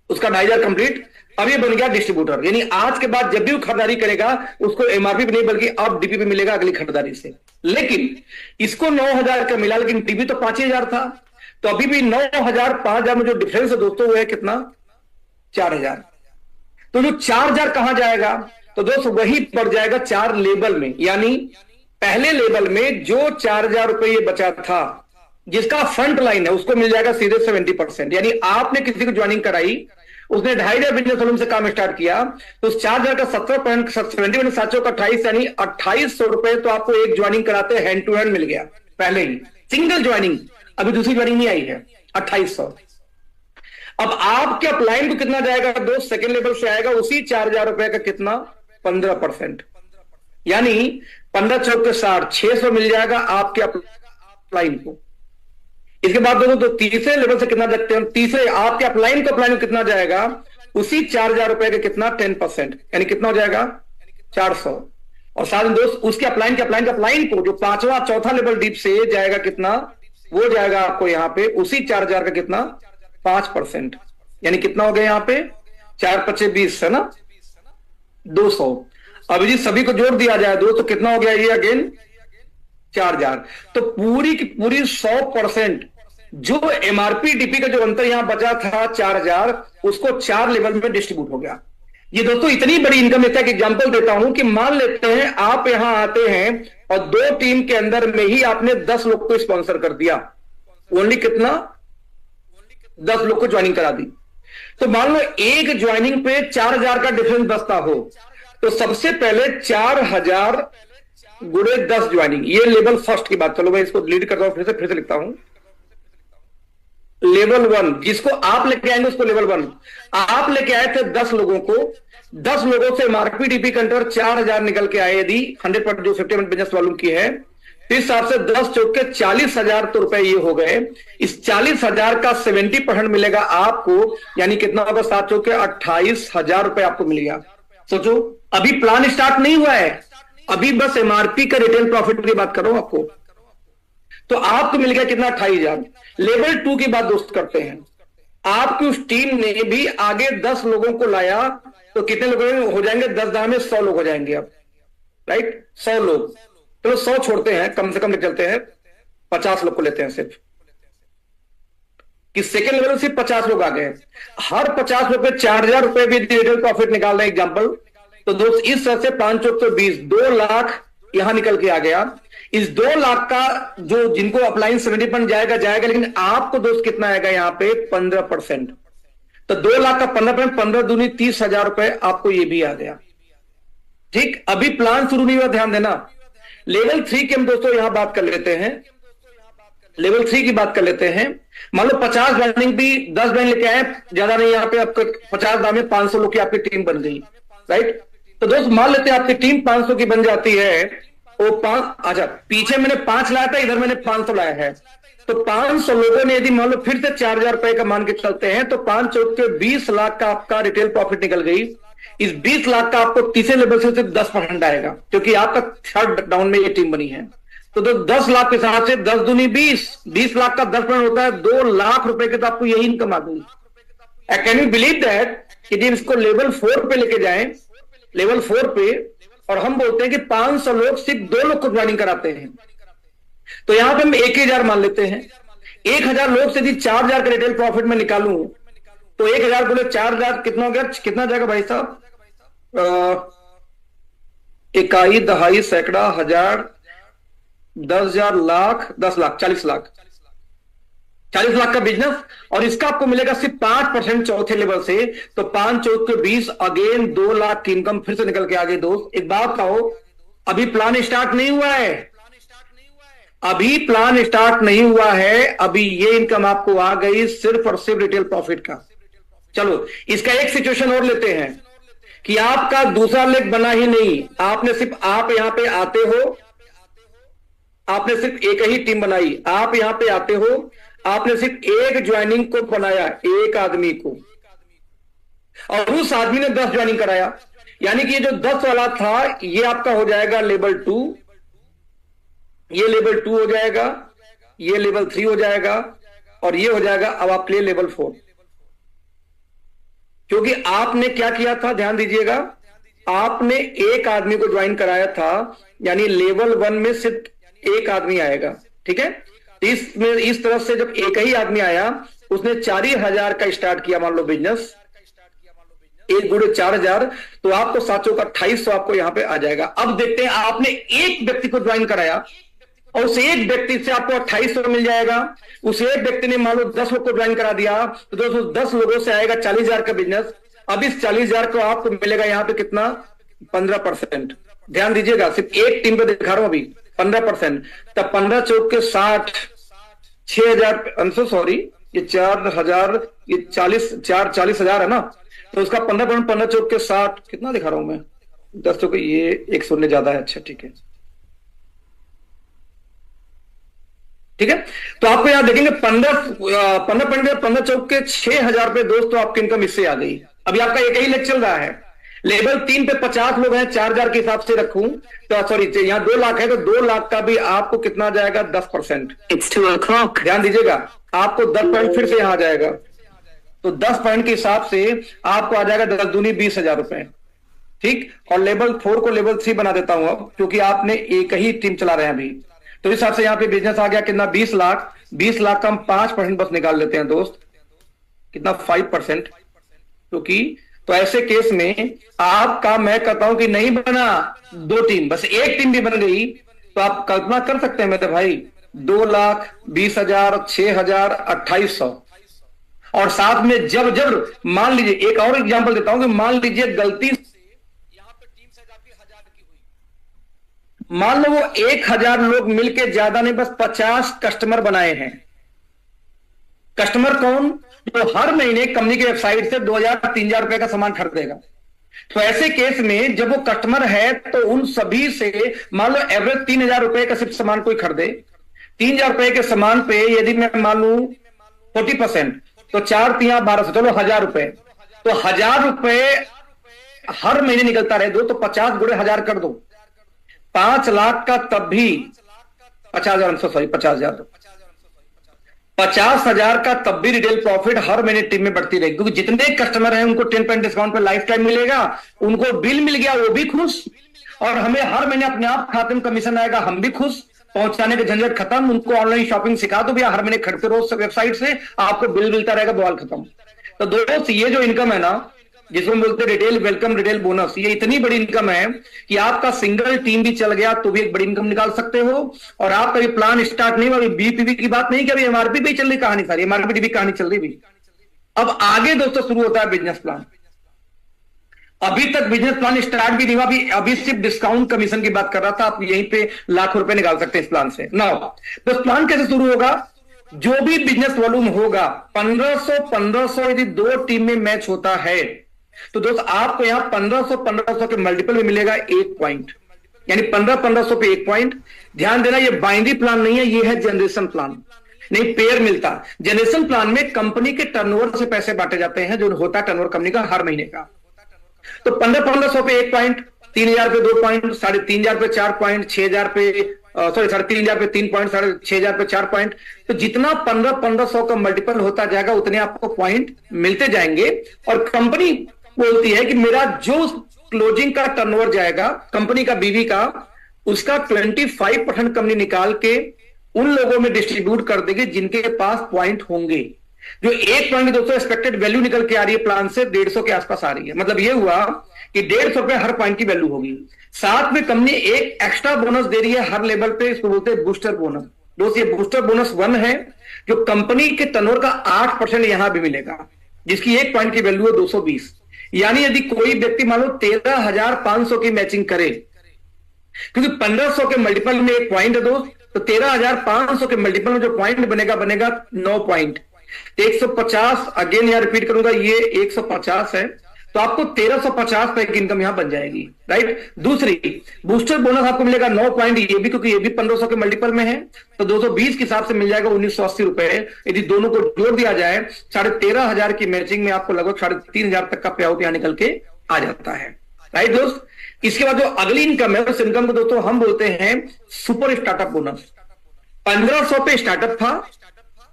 उसका 2,500 कंप्लीट, अब ये बन गया डिस्ट्रीब्यूटर, यानी आज के बाद जब भी वो खरीदारी करेगा उसको एमआरपी नहीं बल्कि अब डीपी पे मिलेगा अगली खरीदारी से। लेकिन इसको 9,000 का मिला, लेकिन डीपी तो 5,000 था, तो अभी भी 9,000 5,000 में जो डिफरेंस है दोस्तों वो है कितना? 4,000। तो जो 4,000 कहां जाएगा? तो दोस्तों वही पड़ जाएगा 4 लेवल में, यानी पहले लेवल में जो 4,000 रुपए ये बचा था जिसका फ्रंट लाइन है उसको मिल जाएगा सीधे 70%। यानी आपने किसी को ज्वाइनिंग कराई, उसने 2,500 बिजनेस वॉल्यूम से काम स्टार्ट किया, तो उस 4,000 का 70% 700 का 28 यानी 2,800 रुपए तो आपको एक ज्वाइनिंग कराते हैंड टू हैंड मिल गया पहले ही, सिंगल ज्वाइनिंग। अभी दूसरी ज्वाइनिंग नहीं आई है, 2,800। अब आपके अपलाइन को कितना जाएगा दोस्त? सेकेंड लेवल से आएगा उसी 4,000 रुपए का कितना? 15%, यानी 15 चौक के 60, 600 मिल जाएगा आपके अपलाइन को। इसके बाद दोस्तों तो तीसरे लेवल से कितना देखते हैं? तीसरे आपके अपलाइन को अपलाइन कितना जाएगा? उसी 4,000 रुपए के कितना? 10%, यानी कितना हो जाएगा? 400। और साथ में दोस्त उसके अपलाइन के अपलाइन को जो पांचवा चौथा लेवल डीप से जाएगा कितना? वो जाएगा आपको यहां पे उसी 4,000 का कितना? 5%, यानी कितना हो गया यहां पे? 4 25 20 है ना, 200। अभी जी सभी को जोड़ दिया जाए दोस्तों कितना हो गया ये? अगेन 4,000। तो पूरी की पूरी 100% जो एमआरपी डीपी का जो अंतर यहां बचा था 4,000, उसको 4 लेवल में डिस्ट्रीब्यूट हो गया। ये दोस्तों इतनी बड़ी इनकम है। एक एग्जांपल देता हूं कि मान लेते हैं आप यहां आते हैं और 2 टीम के अंदर में ही आपने 10 लोग को स्पॉन्सर कर दिया, ओनली कितना? 10 लोग को ज्वाइनिंग करा दी। तो मान लो एक ज्वाइनिंग पे 4,000 का डिफरेंस बचता हो, तो सबसे पहले 4,000 गुणे 10 ज्वाइनिंग, ये लेवल फर्स्ट की बात। चलो मैं इसको डिलीट करता हूं, फिर से लिखता हूं। लेवल 1 जिसको आप लेके आएंगे उसको लेवल 1। आप लेके आए थे 10 लोगों को, 10 लोगों से एमआरपी डीपी के अंदर 4,000 निकल के आए, यदि 100% जो 50% बिजनेस वॉल्यूम की है, तो इस हिसाब से 10 चौक के 40,000 तो रुपए ये हो गए। इस 40,000 का 70% मिलेगा आपको, यानी कितना होगा? 7 चौक के 28,000 रुपए आपको मिल गया। सोचो अभी प्लान स्टार्ट नहीं हुआ है, अभी बस एमआरपी का रिटेल प्रॉफिट की बात कर रहा हूं आपको। तो आपको मिल गया कितना? 28,000। लेवल 2 की बात दोस्त करते हैं। आपकी उस टीम ने भी आगे 10 लोगों को लाया, तो कितने लोग हो जाएंगे? 10 दाम में 100 लोग हो जाएंगे अब, राइट? 100 लोग, चलो 100 छोड़ते हैं, कम से कम चलते हैं, 50 लोग को लेते हैं सिर्फ, कि सेकेंड लेवल सिर्फ 50 लोग आ गए। हर 50 लोग पे 4,000 रुपए भी रिटेल प्रॉफिट निकाल रहे हैं एग्जाम्पल। तो दोस्त इस तरह से 5 चौक तो 20, 2 लाख यहां निकल के आ गया। इस 2 लाख का जो जिनको अपलाइन 70% जाएगा, लेकिन आपको दोस्त कितना आएगा यहां पे? 15%। तो 2 लाख का 15%, 15 दूनी 30,000 रुपए आपको ये भी आ गया। ठीक, अभी प्लान शुरू नहीं हुआ, ध्यान देना। लेवल 3 की हम दोस्तों यहां बात कर लेते हैं। लेवल 3 की बात कर लेते हैं। मान लो 50 ज्वाइनिंग भी 10 ज्वाइन लेके आए, ज्यादा नहीं, यहां पे आपको 50 दाम में 500 लोग की आपकी टीम बन गई, राइट? तो दोस्त मान लेते हैं आपकी टीम 500 की बन जाती है। वो 5, अच्छा पीछे मैंने 5 लाया था, इधर मैंने 500 लाया है। तो 500 लोगों ने यदि मान लो फिर से 4,000 रुपए का मान के चलते हैं, तो 5 चौक के 20 लाख का आपका रिटेल प्रॉफिट निकल गई। इस 20 लाख का आपको तीसरे लेवल से सिर्फ 10% आएगा, क्योंकि आपका थर्ड डाउन में ये टीम बनी है। तो 10 लाख के हिसाब से 10 दूनी 20 लाख का 10% होता है 2 लाख रुपए के, तो आपको यही इनकम आ गई। कैन यू बिलीव दैट कि जब इसको लेवल 4 पे लेके जाएं, लेवल 4 पे, और हम बोलते हैं कि 500 लोग सिर्फ 2 लोग को ज्वाइनिंग कराते हैं, तो यहां पे हम 1,000 मान लेते हैं। 1,000 लोग से यदि 4,000 का रिटेल प्रॉफिट में निकालूं, तो 1,000 बोले 4,000 कितना हो गया? कितना जाएगा भाई साहब? इकाई, दहाई, सैकड़ा, हजार, 10,000, लाख, 10 लाख, 40 लाख, 40 लाख का बिजनेस। और इसका आपको मिलेगा सिर्फ 5% चौथे लेवल से। तो 5 चौक के 20, अगेन 2 लाख की इनकम फिर से निकल के आ गई। दोस्त एक बात कहो, अभी प्लान स्टार्ट नहीं हुआ है, अभी प्लान स्टार्ट नहीं हुआ है, अभी ये इनकम आपको आ गई सिर्फ और सिर्फ रिटेल प्रॉफिट का। चलो इसका एक सिचुएशन और लेते हैं कि आपका दूसरा लेग बना ही नहीं, आपने सिर्फ, आप यहां पे आते हो, आपने सिर्फ एक ही टीम बनाई, आप यहां पे आते हो, आपने सिर्फ एक ज्वाइनिंग को बनाया, एक आदमी को, और उस आदमी ने 10 ज्वाइनिंग कराया, यानी कि ये जो 10 वाला था ये आपका हो जाएगा लेवल 2, ये लेवल 2 हो जाएगा, ये लेवल 3 हो जाएगा, और ये हो जाएगा अब आप ले लेवल 4। क्योंकि आपने क्या किया था, ध्यान दीजिएगा, आपने एक आदमी को ज्वाइन कराया था, यानी लेवल 1 में सिर्फ एक आदमी आएगा, ठीक है। इसमें इस तरफ से जब एक ही आदमी आया, उसने 40,000 का स्टार्ट किया मान लो बिजनेस, 1 गुणे 4,000, तो आपको साथियों का 2800 आपको यहां पे आ जाएगा। अब देखते हैं, आपने एक व्यक्ति को ज्वाइन कराया और उस एक व्यक्ति से आपको 2800 मिल जाएगा। उस एक व्यक्ति ने मान लो 10 लोग को ज्वाइन करा दिया, तो दोस्तों 10 लोगों से आएगा 40,000 का बिजनेस। अब इस 40,000 को आपको मिलेगा यहां पे कितना, 15%। ध्यान दीजिएगा, सिर्फ एक टीम पे दिखा रहा हूं अभी 15%। तब 15 चौक के 60, 6,000, सॉरी ये 4,000, ये 40,000 है ना, तो उसका 15%, 15 चौक के 60, कितना दिखा रहा हूं मैं, 10 चौक, ये 1 शून्य ज्यादा है, अच्छा ठीक है, ठीक है। तो आपको यहां देखेंगे 15 चौक के 6,000 रुपए दोस्तों आपकी इनकम इससे आ गई। अभी आपका एक ही लेक्चर चल रहा है, लेवल 3 पे 50 लोग हैं, 4,000 के हिसाब से रखूं तो सॉरी यहां 2 लाख है, तो 2 लाख का भी आपको कितना जाएगा, 10%।
It's 2 o'clock.
ध्यान दीजिएगा, आपको 10 पॉइंट फिर से यहां आ जाएगा, तो 10 पॉइंट के हिसाब से आपको आ जाएगा 10 दूनी 20,000 रुपए, ठीक। और लेवल 4 को लेवल 3 बना देता हूं अब, क्योंकि आपने एक ही टीम चला रहे हैं अभी, तो इस हिसाब से यहां पे बिजनेस आ गया कितना, 20 लाख। 20 लाख का हम 5% बस निकाल लेते हैं दोस्त, कितना, 5%, क्योंकि तो ऐसे केस में आपका, मैं कहता हूं कि नहीं बना 2 टीम, बस एक टीम भी बन गई, तो आप कल्पना कर सकते हैं मेरे भाई, 2,20,000, 6,000, 2,800। और साथ में जब जब मान लीजिए, एक और एग्जांपल देता हूं कि मान लीजिए गलती यहां पे टीम साइज आपकी 1,000 की हुई, मान लो वो 1,000 लोग मिलके, ज्यादा नहीं, बस 50 कस्टमर बनाए हैं। कस्टमर कौन, जो हर महीने कंपनी की वेबसाइट से 2,000-3,000 रुपए का सामान खरीदेगा। तो ऐसे केस में जब वो कस्टमर है, तो उन सभी से मान लो एवरेज 3,000 रुपए का सिर्फ सामान कोई खरीदे, 3,000 रुपए के सामान पे यदि मैं मान लू 40%, तो 4 3 1200, चलो 1,000 रुपए, तो 1,000 रुपए हर महीने निकलता रहे दो, तो 50 गुणे 1,000 कर दो, 5 लाख का, तब भी 50,000, सॉरी 50,000, 50,000 का तब भी रिटेल प्रॉफिट हर महीने टीम में बढ़ती रहेगी, क्योंकि जितने कस्टमर हैं उनको 10% डिस्काउंट पर लाइफ टाइम मिलेगा, उनको बिल मिल गया वो भी खुश, और हमें हर महीने अपने आप खाते में कमीशन आएगा, हम भी खुश, पहुंचाने के झंझट खत्म, उनको ऑनलाइन शॉपिंग सिखा दो भैया, हर महीने खरीदते रोज वेबसाइट से, आपको बिल मिलता रहेगा, बवाल खत्म। तो दोस्तों ये जो इनकम है ना, जिसको बोलते हैं रिटेल वेलकम, रिटेल बोनस, ये इतनी बड़ी इनकम है कि आपका सिंगल टीम भी चल गया तो भी एक बड़ी इनकम निकाल सकते हो। और आपका ये प्लान स्टार्ट नहीं हुआ, अभी बीपीवी की बात नहीं कि अभी एमआरपी भी चल रही कहानी, सारी एमआरपी भी कहानी चल रही भी। अब आगे दोस्तों शुरू होता है बिजनेस प्लान। अभी तक बिजनेस प्लान स्टार्ट भी नहीं हुआ, अभी सिर्फ डिस्काउंट कमीशन की बात कर रहा था, आप यहीं पे लाखों रुपए निकाल सकते हैं इस प्लान से। ना तो प्लान कैसे शुरू होगा, जो भी बिजनेस वॉल्यूम होगा 1500 यदि 2 टीम में मैच होता है, तो दोस्त आपको यहां 1500 के मल्टीपल में मिलेगा 1 पॉइंट, यानी 1500 पे 1 पॉइंट। ध्यान देना, ये बाइनरी प्लान नहीं है, ये है जनरेशन प्लान, नहीं पेयर मिलता। जनरेशन प्लान में कंपनी के टर्नओवर से पैसे बांटे जाते हैं, जो होता है टर्नओवर कंपनी का हर महीने का। तो 1500 पे 1 पॉइंट, 3,000 पे 2 पॉइंट, 3,500 पे 4 पॉइंट, 6,000 पे 3,500 पे 3 पॉइंट, 6,500 पे 4 पॉइंट। तो जितना 1500 का मल्टीपल होता जाएगा उतने आपको पॉइंट मिलते जाएंगे। और कंपनी बोलती है कि मेरा जो क्लोजिंग का टर्नओवर जाएगा कंपनी का बीवी का, उसका 25% कंपनी निकाल के उन लोगों में डिस्ट्रीब्यूट कर देगी जिनके पास पॉइंट होंगे। जो 1 पॉइंट दोस्तों एक्सपेक्टेड वैल्यू निकल के आ रही है प्लान से 150 के आसपास आ रही है। मतलब ये हुआ कि 150 रुपए हर पॉइंट की वैल्यू होगी। साथ में कंपनी एक एक्स्ट्रा बोनस दे रही है हर लेवल पे, इसको बोलते हैं बूस्टर बोनस। दोस्त ये बूस्टर बोनस 1 है, जो कंपनी के टर्नओवर का 8% यहां भी मिलेगा, जिसकी 1 पॉइंट की वैल्यू है 220। यानी यदि कोई व्यक्ति मान लो 13,500 की मैचिंग करे, क्योंकि 1500 के मल्टीपल में 1 पॉइंट है दोस्त, तो 13,500 के मल्टीपल में जो पॉइंट बनेगा 9 पॉइंट। 150 अगेन यहां रिपीट करूंगा, ये 150 है, तो आपको 1350 पे की इनकम यहां बन जाएगी, राइट। दूसरी बूस्टर बोनस आपको मिलेगा 9 पॉइंट, ये भी क्योंकि ये भी 1500 के मल्टीपल में है, तो 220 के हिसाब से मिल जाएगा 1980 रुपए। यदि दोनों को जोड़ दिया जाए 13,500 की मैचिंग में आपको लगभग 3,500 तक का पे आउट यहां निकल के आ जाता है, राइट दोस्त। इसके बाद जो अगली इनकम है उस इनकम को दोस्तों हम बोलते हैं सुपर स्टार्टअप बोनस। 1500 पे स्टार्टअप था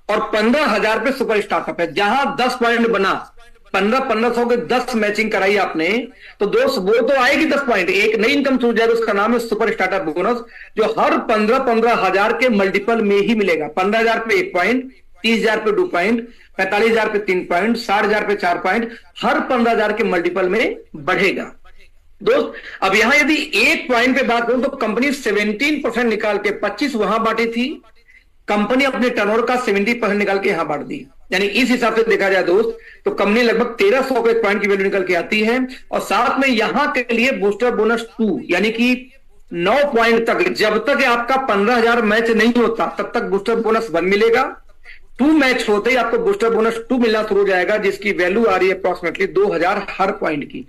और 15,000 पे सुपर स्टार्टअप है। जहां 10 पॉइंट बना 1500 के 10 मैचिंग कराई आपने, तो दोस्त वो तो आएगी 10 पॉइंट। एक नई इनकम छूट जाएगी, उसका नाम है सुपर स्टार्टअप बोनस, जो हर 15 हजार के मल्टीपल में ही मिलेगा। 15,000 पे 1 पॉइंट, 30,000 पे 2 पॉइंट, 45,000 पे 3 पॉइंट, 60,000 पे 4 पॉइंट, हर 15,000 के मल्टीपल में बढ़ेगा। दोस्त अब यहां यदि 1 पॉइंट पे बात करूं तो कंपनी 17% निकाल के 25 वहां बांटी थी, कंपनी अपने टर्नओवर का 70% निकाल के यहां बांट दी। यानी इस हिसाब से देखा जाए दोस्त तो कंपनी लगभग 1300 के पॉइंट की वैल्यू निकल के आती है। और साथ में यहां के लिए बूस्टर बोनस 2 यानी कि 9 पॉइंट तक, जब तक आपका 15,000 मैच नहीं होता तब तक बूस्टर बोनस 1 मिलेगा। 2 मैच होते ही आपको बूस्टर बोनस 2 मिलना शुरू हो जाएगा, जिसकी वैल्यू आ रही है अप्रोक्सीमेटली 2000 हर पॉइंट की।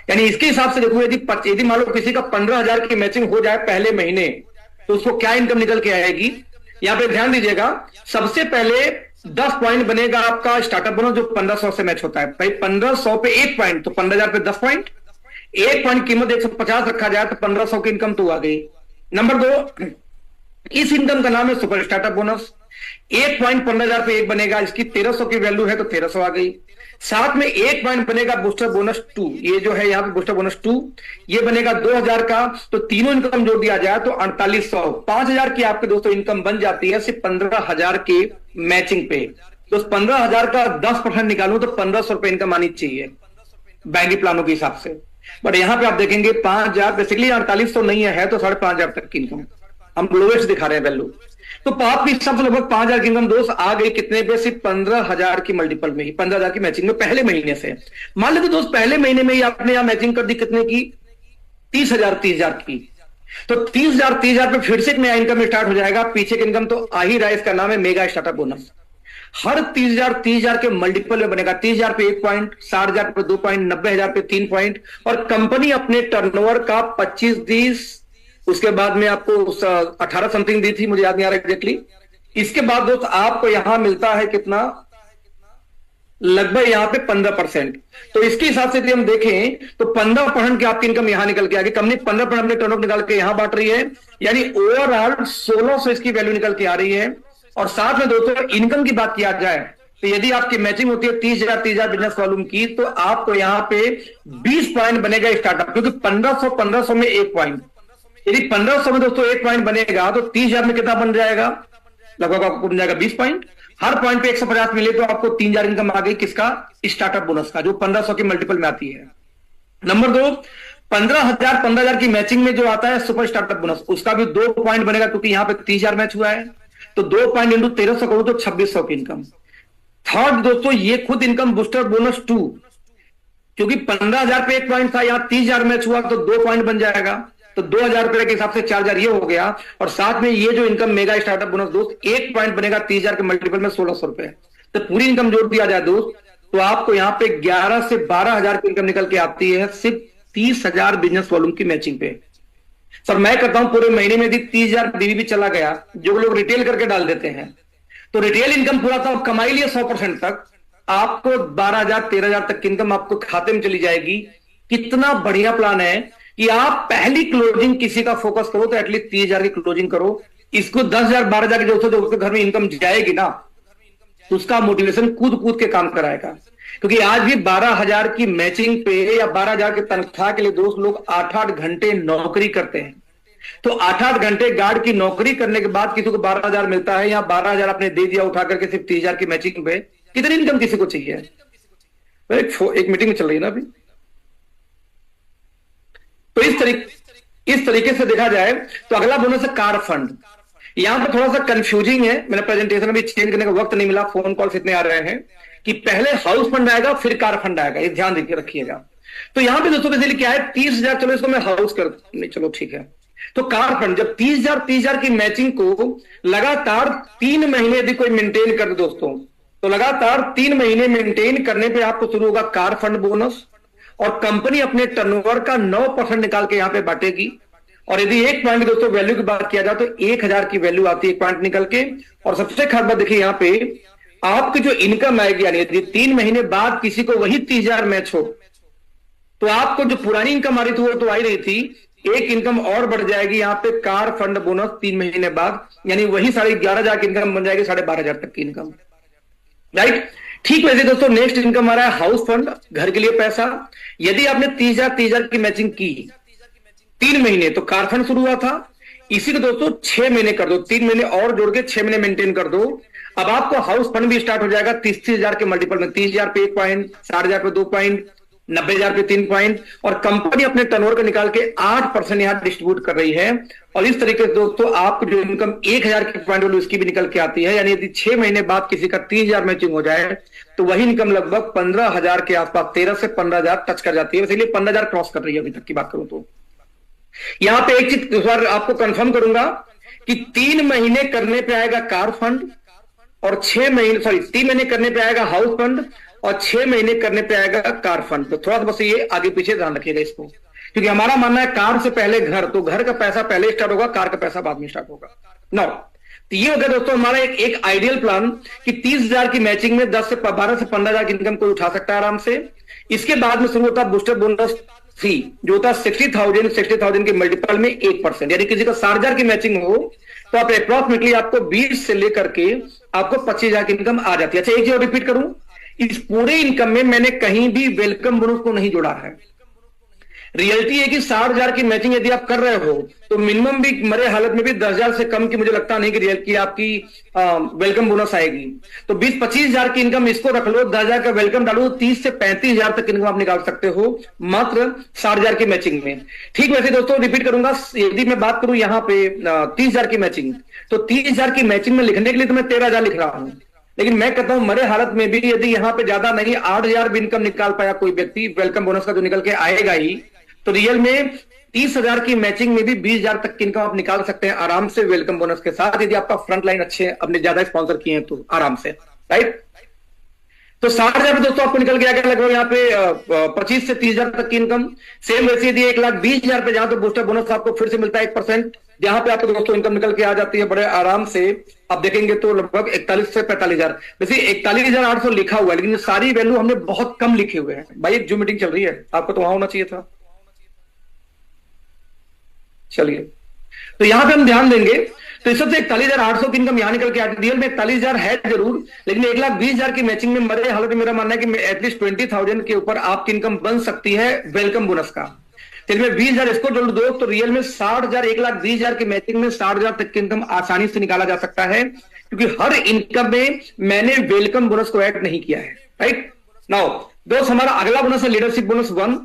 यानी इसके हिसाब से देखो, यदि मान लो किसी का 15,000 की मैचिंग हो जाए पहले महीने, तो उसको क्या इनकम निकल के आएगी। यहां पे ध्यान दीजिएगा, सबसे पहले 10 पॉइंट बनेगा आपका स्टार्टअप बोनस, जो 1500 से मैच होता है। भाई 1500 पे 1 पॉइंट तो 15,000 पे 10 पॉइंट, 1 पॉइंट कीमत 150 रखा जाए तो 1500 की इनकम तो आ गई। नंबर 2, इस इनकम का नाम है सुपर स्टार्टअप बोनस। 1 पॉइंट 15,000 पे 1 बनेगा, इसकी 1300 की वैल्यू है तो 1300 आ गई। साथ में 1 पॉइंट बनेगा बूस्टर बोनस 2, ये जो है यहां पे बूस्टर बोनस 2 ये बनेगा 2000 का, तो तीनों इनकम जोड़ दिया जाए तो 4800, 5000 की आपके दोस्तों इनकम बन जाती है सिर्फ 15,000 के मैचिंग पे। तो 15,000 का 10% निकालूं तो 1500 रुपए इनकम आनी चाहिए बैंकिंग प्लानों के हिसाब से। बट यहां पे आप देखेंगे 5,000, बेसिकली 4800 नहीं है तो 5,500 तक की इनकम हम लोवेस्ट दिखा रहे हैं वैल्यू। तो आपकी सबसे लगभग 5,000 की इनकम दोस्त आ गई कितने पे, सिर्फ 15,000 की मल्टीपल में ही, 15,000 की मैचिंग में पहले महीने से। मान लेते दोस्त पहले महीने में ही आपने यहां मैचिंग कर दी कितने की, 30,000 की, तो 30,000 पे फिर से एक नया इनकम स्टार्ट हो जाएगा। पीछे की इनकम तो आ ही रहा है, इसका नाम है मेगा स्टार्टअप बोनस। हर 30,000 के मल्टीपल में बनेगा। 30,000 पे 1 पॉइंट, 60,000 पे 2 पॉइंट, 90,000 पे 3 पॉइंट, और कंपनी अपने टर्नओवर का 25 दी, उसके बाद में आपको 18 समथिंग दी थी, मुझे याद नहीं आ रहा एग्जैक्टली। इसके बाद दोस्त आपको यहां मिलता है कितना, लगभग यहां पे 15%। तो इसके हिसाब से यदि हम देखें तो 15% की आपकी इनकम यहां निकल के आ गई। कंपनी 15% अपने टर्नओवर निकाल के यहां बांट रही है, यानी ओवरऑल 1600 इसकी वैल्यू निकल के आ रही है। और साथ में दोस्तों इनकम की बात किया जाए तो यदि आपकी मैचिंग होती है 30,000 बिजनेस वॉल्यूम की, तो आपको यहां पे 20 पॉइंट बनेगा स्टार्टअप, क्योंकि 1500 में 1 पॉइंट, यदि 1500 में दोस्तों 1 पॉइंट बनेगा तो 30,000 में कितना बन जाएगा, लगभग आपको बन जाएगा 20 पॉइंट। हर पॉइंट पे 150 मिले तो आपको 3,000 इनकम आ गई, किसका, स्टार्टअप बोनस का, जो 1500 के मल्टीपल में आती है। नंबर 2, 15,000 की मैचिंग में जो आता है सुपर स्टार्टअप बोनस, उसका भी 2 पॉइंट बनेगा, क्योंकि यहां पे 30,000 मैच हुआ है, तो 2 पॉइंट इंटू 1300 करो तो 2600 की इनकम। थर्ड दोस्तों, ये खुद इनकम बूस्टर बोनस 2, क्योंकि 15,000 पे 1 पॉइंट था, यहां 30,000 मैच हुआ तो 2 पॉइंट बन जाएगा, तो 2,000 रुपए के हिसाब से 4,000 ये हो गया। और साथ में ये जो इनकम मेगा स्टार्टअप बोनस दोस्त 1 पॉइंट बनेगा 30,000 के मल्टीपल में 1600 रुपए। तो पूरी इनकम जोड़ दिया जाए दोस्त तो आपको यहां पे 11 से 12,000 की इनकम निकल के आती है, सिर्फ 30,000 बिजनेस वॉल्यूम की मैचिंग पे। सर मैं करता हूं पूरे महीने में यदि 30,000 डीवी भी चला गया, जो लोग रिटेल करके डाल देते हैं, तो रिटेल इनकम पूरा तो कमाई लिया 100% तक, आपको 12,000 13,000 तक की इनकम आपको खाते में चली जाएगी। कितना बढ़िया प्लान है कि आप पहली क्लोजिंग किसी का फोकस करो तो एटलीस्ट 30,000 की क्लोजिंग करो। इसको 10,000 12,000 की जो उसके घर में इनकम जाएगी ना, तो उसका मोटिवेशन कूद कूद के काम कराएगा। क्योंकि आज भी 12,000 की मैचिंग पे या 12,000 की तनख्वाह के लिए दोस्त लोग 8-8 घंटे नौकरी करते हैं। तो 8-8 घंटे गार्ड की नौकरी करने के बाद किसी को 12,000 मिलता है, या 12,000 आपने दे दिया उठा करके सिर्फ 30,000 की मैचिंग पे, कितनी इनकम किसी को चाहिए। एक मीटिंग में चल रही है ना अभी। तो इस तरीके से देखा जाए तो अगला बोनस है कार फंड। यहां पर थोड़ा सा कंफ्यूजिंग है, मैंने प्रेजेंटेशन में चेंज करने का वक्त नहीं मिला, फोन कॉल्स इतने आ रहे हैं कि पहले हाउस फंड आएगा फिर कार फंड आएगा, ये ध्यान रखिएगा। तो यहां पे दोस्तों बेसिकली क्या है, 30,000, चलो इसको मैं हाउस कर नहीं, चलो ठीक है। तो कार फंड जब 30,000 की मैचिंग को लगातार 3 महीने यदि कोई मेंटेन कर दोस्तों, तो लगातार 3 महीने मेंटेन करने पे आपको शुरू होगा कार फंड बोनस, और कंपनी अपने टर्नओवर का 9% निकाल के यहां पे बांटेगी। और यदि 1 पॉइंट दोस्तों वैल्यू की बात किया जाए तो 1,000 की वैल्यू आती है 1 पॉइंट निकल के। और सबसे खास बात देखिए, यहां पे आपकी जो इनकम आएगी, यानी यदि 3 महीने बाद किसी को वही 30,000 मैच हो, तो आपको जो पुरानी इनकम आ रही थी वो तो आ ही रही थी, एक इनकम और बढ़ जाएगी यहां पे कार फंड बोनस 3 महीने बाद, यानी वही 11,500 की इनकम बन जाएगी 12,500 तक की इनकम, राइट। ठीक वैसे दोस्तों नेक्स्ट इनकम आ रहा है हाउस फंड, घर के लिए पैसा। यदि आपने 30,000 की मैचिंग की 3 महीने, तो कार फंड शुरू हुआ था, इसी को दोस्तों 6 महीने कर दो, 3 महीने और जोड़ के 6 महीने मेंटेन कर दो। अब आपको हाउस फंड भी स्टार्ट हो जाएगा 30,000 के मल्टीपल में, 30,000 पे 1 पॉइंट, 60,000 पे 2 पॉइंट, 90,000 पे 3 पॉइंट, और कंपनी अपने टर्नओवर का निकाल के 8% यहां डिस्ट्रीब्यूट कर रही है। और इस तरीके से दोस्तों आपको जो इनकम 1,000 की पॉइंट वाली उसकी भी निकल के आती है। यानी यदि 6 महीने बाद किसी का 30,000 मैचिंग हो जाए तो वही इनकम लगभग 15,000 के आसपास, 13 से 15,000 टच कर जाती है। इसीलिए 15,000 क्रॉस कर रही है अभी तक की बात करूं तो। यहां पे एक चीज इस बार आपको कंफर्म करूंगा कि 3 महीने करने पे आएगा कार फंड, और 3 महीने करने पे आएगा हाउस फंड, और 6 महीने करने पे आएगा कार फंड। तो थोड़ा सा बस ये आगे पीछे ध्यान रखिएगा इसको, क्योंकि हमारा मानना है कार से पहले घर, तो घर का पैसा पहले स्टार्ट होगा, कार का पैसा बाद में स्टार्ट होगा। नो, तो ये हो गया दोस्तों हमारा एक आइडियल प्लान कि 30,000 की मैचिंग में 12 से 15,000 की इनकम कोई उठा सकता है आराम से। इसके बाद में शुरू होता है बूस्टर बोनस 3, जो होता है 60,000 के मल्टीपल में 1%। यानी किसी का 60,000 की मैचिंग हो तो आप अप्रोक्सीमेटली आपको 20 से लेकर के आपको 25,000 की इनकम आ जाती है। अच्छा, एक चीज और रिपीट करूं, इस पूरे इनकम में मैंने कहीं भी वेलकम बोनस को नहीं जोड़ा है। रियलिटी है कि 60,000 की मैचिंग यदि आप कर रहे हो तो मिनिमम भी मरे हालत में भी 10,000 से कम की मुझे लगता नहीं कि आपकी वेलकम बोनस आएगी। तो 20-25,000 की इनकम इसको रख लो, 10,000 का वेलकम डालो, 30 से 35,000 तक इनकम आप निकाल सकते हो मात्र 60,000 की मैचिंग में। ठीक वैसे दोस्तों रिपीट करूंगा, यदि मैं बात करूं यहां पे 30,000 की मैचिंग, तो 30,000 की मैचिंग में लिखने के लिए तो मैं 13,000 लिख रहा हूं, लेकिन मैं कहता हूं मरे हालत में भी यदि यहां पे ज्यादा नहीं 8,000 भी इनकम निकाल पाया कोई व्यक्ति वेलकम बोनस का जो निकल के आएगा ही, तो रियल में 30,000 की मैचिंग में भी 20,000 तक की इनकम आप निकाल सकते हैं आराम से वेलकम बोनस के साथ, यदि आपका फ्रंट लाइन अच्छे अपने ज्यादा स्पॉन्सर किए हैं तो आराम से, राइट। तो 60,000 दोस्तों आपको निकल के आएगा लगभग यहाँ पे 25 से 30,000 तक की इनकम। सेम वैसे यदि 1,20,000 पे जहां तो बूस्टर बोनस आपको फिर से मिलता है 1%, जहां पे आपको दोस्तों इनकम निकल के आ जाती है बड़े आराम से। आप देखेंगे तो लगभग 41 से 45,000, वैसे 41,800 लिखा हुआ है, लेकिन सारी वैल्यू हमने बहुत कम लिखे हुए हैं भाई। एक जो मीटिंग चल रही है आपको तो वहां होना चाहिए था। चलिए, तो यहां पे हम ध्यान देंगे, तो इस सबसे 41,800 की इनकम यहां निकल के आती है। रियल में 41,000 है जरूर, लेकिन 1,20,000 की मैचिंग में मरे हालत में मेरा मानना है कि एटलीस्ट 20,000 के ऊपर आपकी इनकम बन सकती है वेलकम बोनस का। फिर में 20,000 इसको जोड़ दो तो रियल में 60,000, 1,20,000 की मैचिंग में 60,000 तक की इनकम आसानी से निकाला जा सकता है, क्योंकि हर इनकम में मैंने वेलकम बोनस को ऐड नहीं किया है, राइट। नाउ दोस्त हमारा अगला बोनस है लीडरशिप बोनस 1।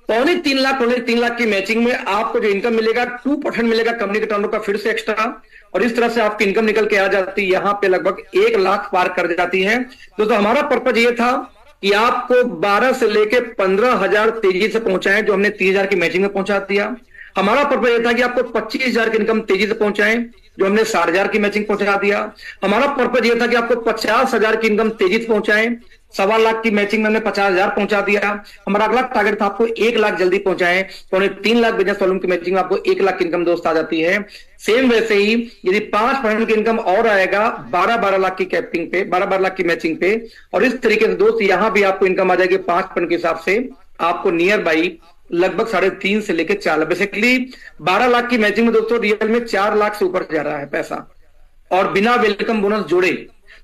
3.5 लाख की मैचिंग में आपको जो इनकम मिलेगा 2% मिलेगा कंपनी के टर्नओवर का फिर से एक्स्ट्रा, और इस तरह से आपकी इनकम निकल के आ जाती है यहां पे लगभग 1 लाख पार कर जाती है। दोस्तों हमारा पर्पज ये था कि आपको 12 से लेके 15,000 तेजी से पहुंचाएं, जो हमने 30,000 की मैचिंग में पहुंचा दिया। हमारा पर्पज यह था कि आपको 25,000 की इनकम तेजी से पहुंचाएं, जो हमने 60,000 की मैचिंग पहुंचा दिया। हमारा पर्पज यह था कि आपको 50,000 की इनकम तेजी से पहुंचाएं, 1.25 लाख की मैचिंग में हमने 50,000 पहुंचा दिया। हमारा अगला टारगेट था आपको 1 लाख जल्दी पहुंचाएं, तो 3 लाख बिजनेस वॉल्यूम की मैचिंग में आपको 1 लाख की इनकम दोस्त आ जाती है। सेम वैसे ही यदि 5% की इनकम और आएगा 12 लाख की कैपिंग पे, 12 लाख की मैचिंग पे, और इस तरीके से दोस्त यहां भी आपको इनकम आ जाएगी 5% के हिसाब से आपको नियर बाई लगभग 3.5 से लेकर 4 लाख, बेसिकली 12 लाख की मैचिंग में दोस्तों रियल में 4 लाख से ऊपर जा रहा है पैसा, और बिना वेलकम बोनस जोड़े।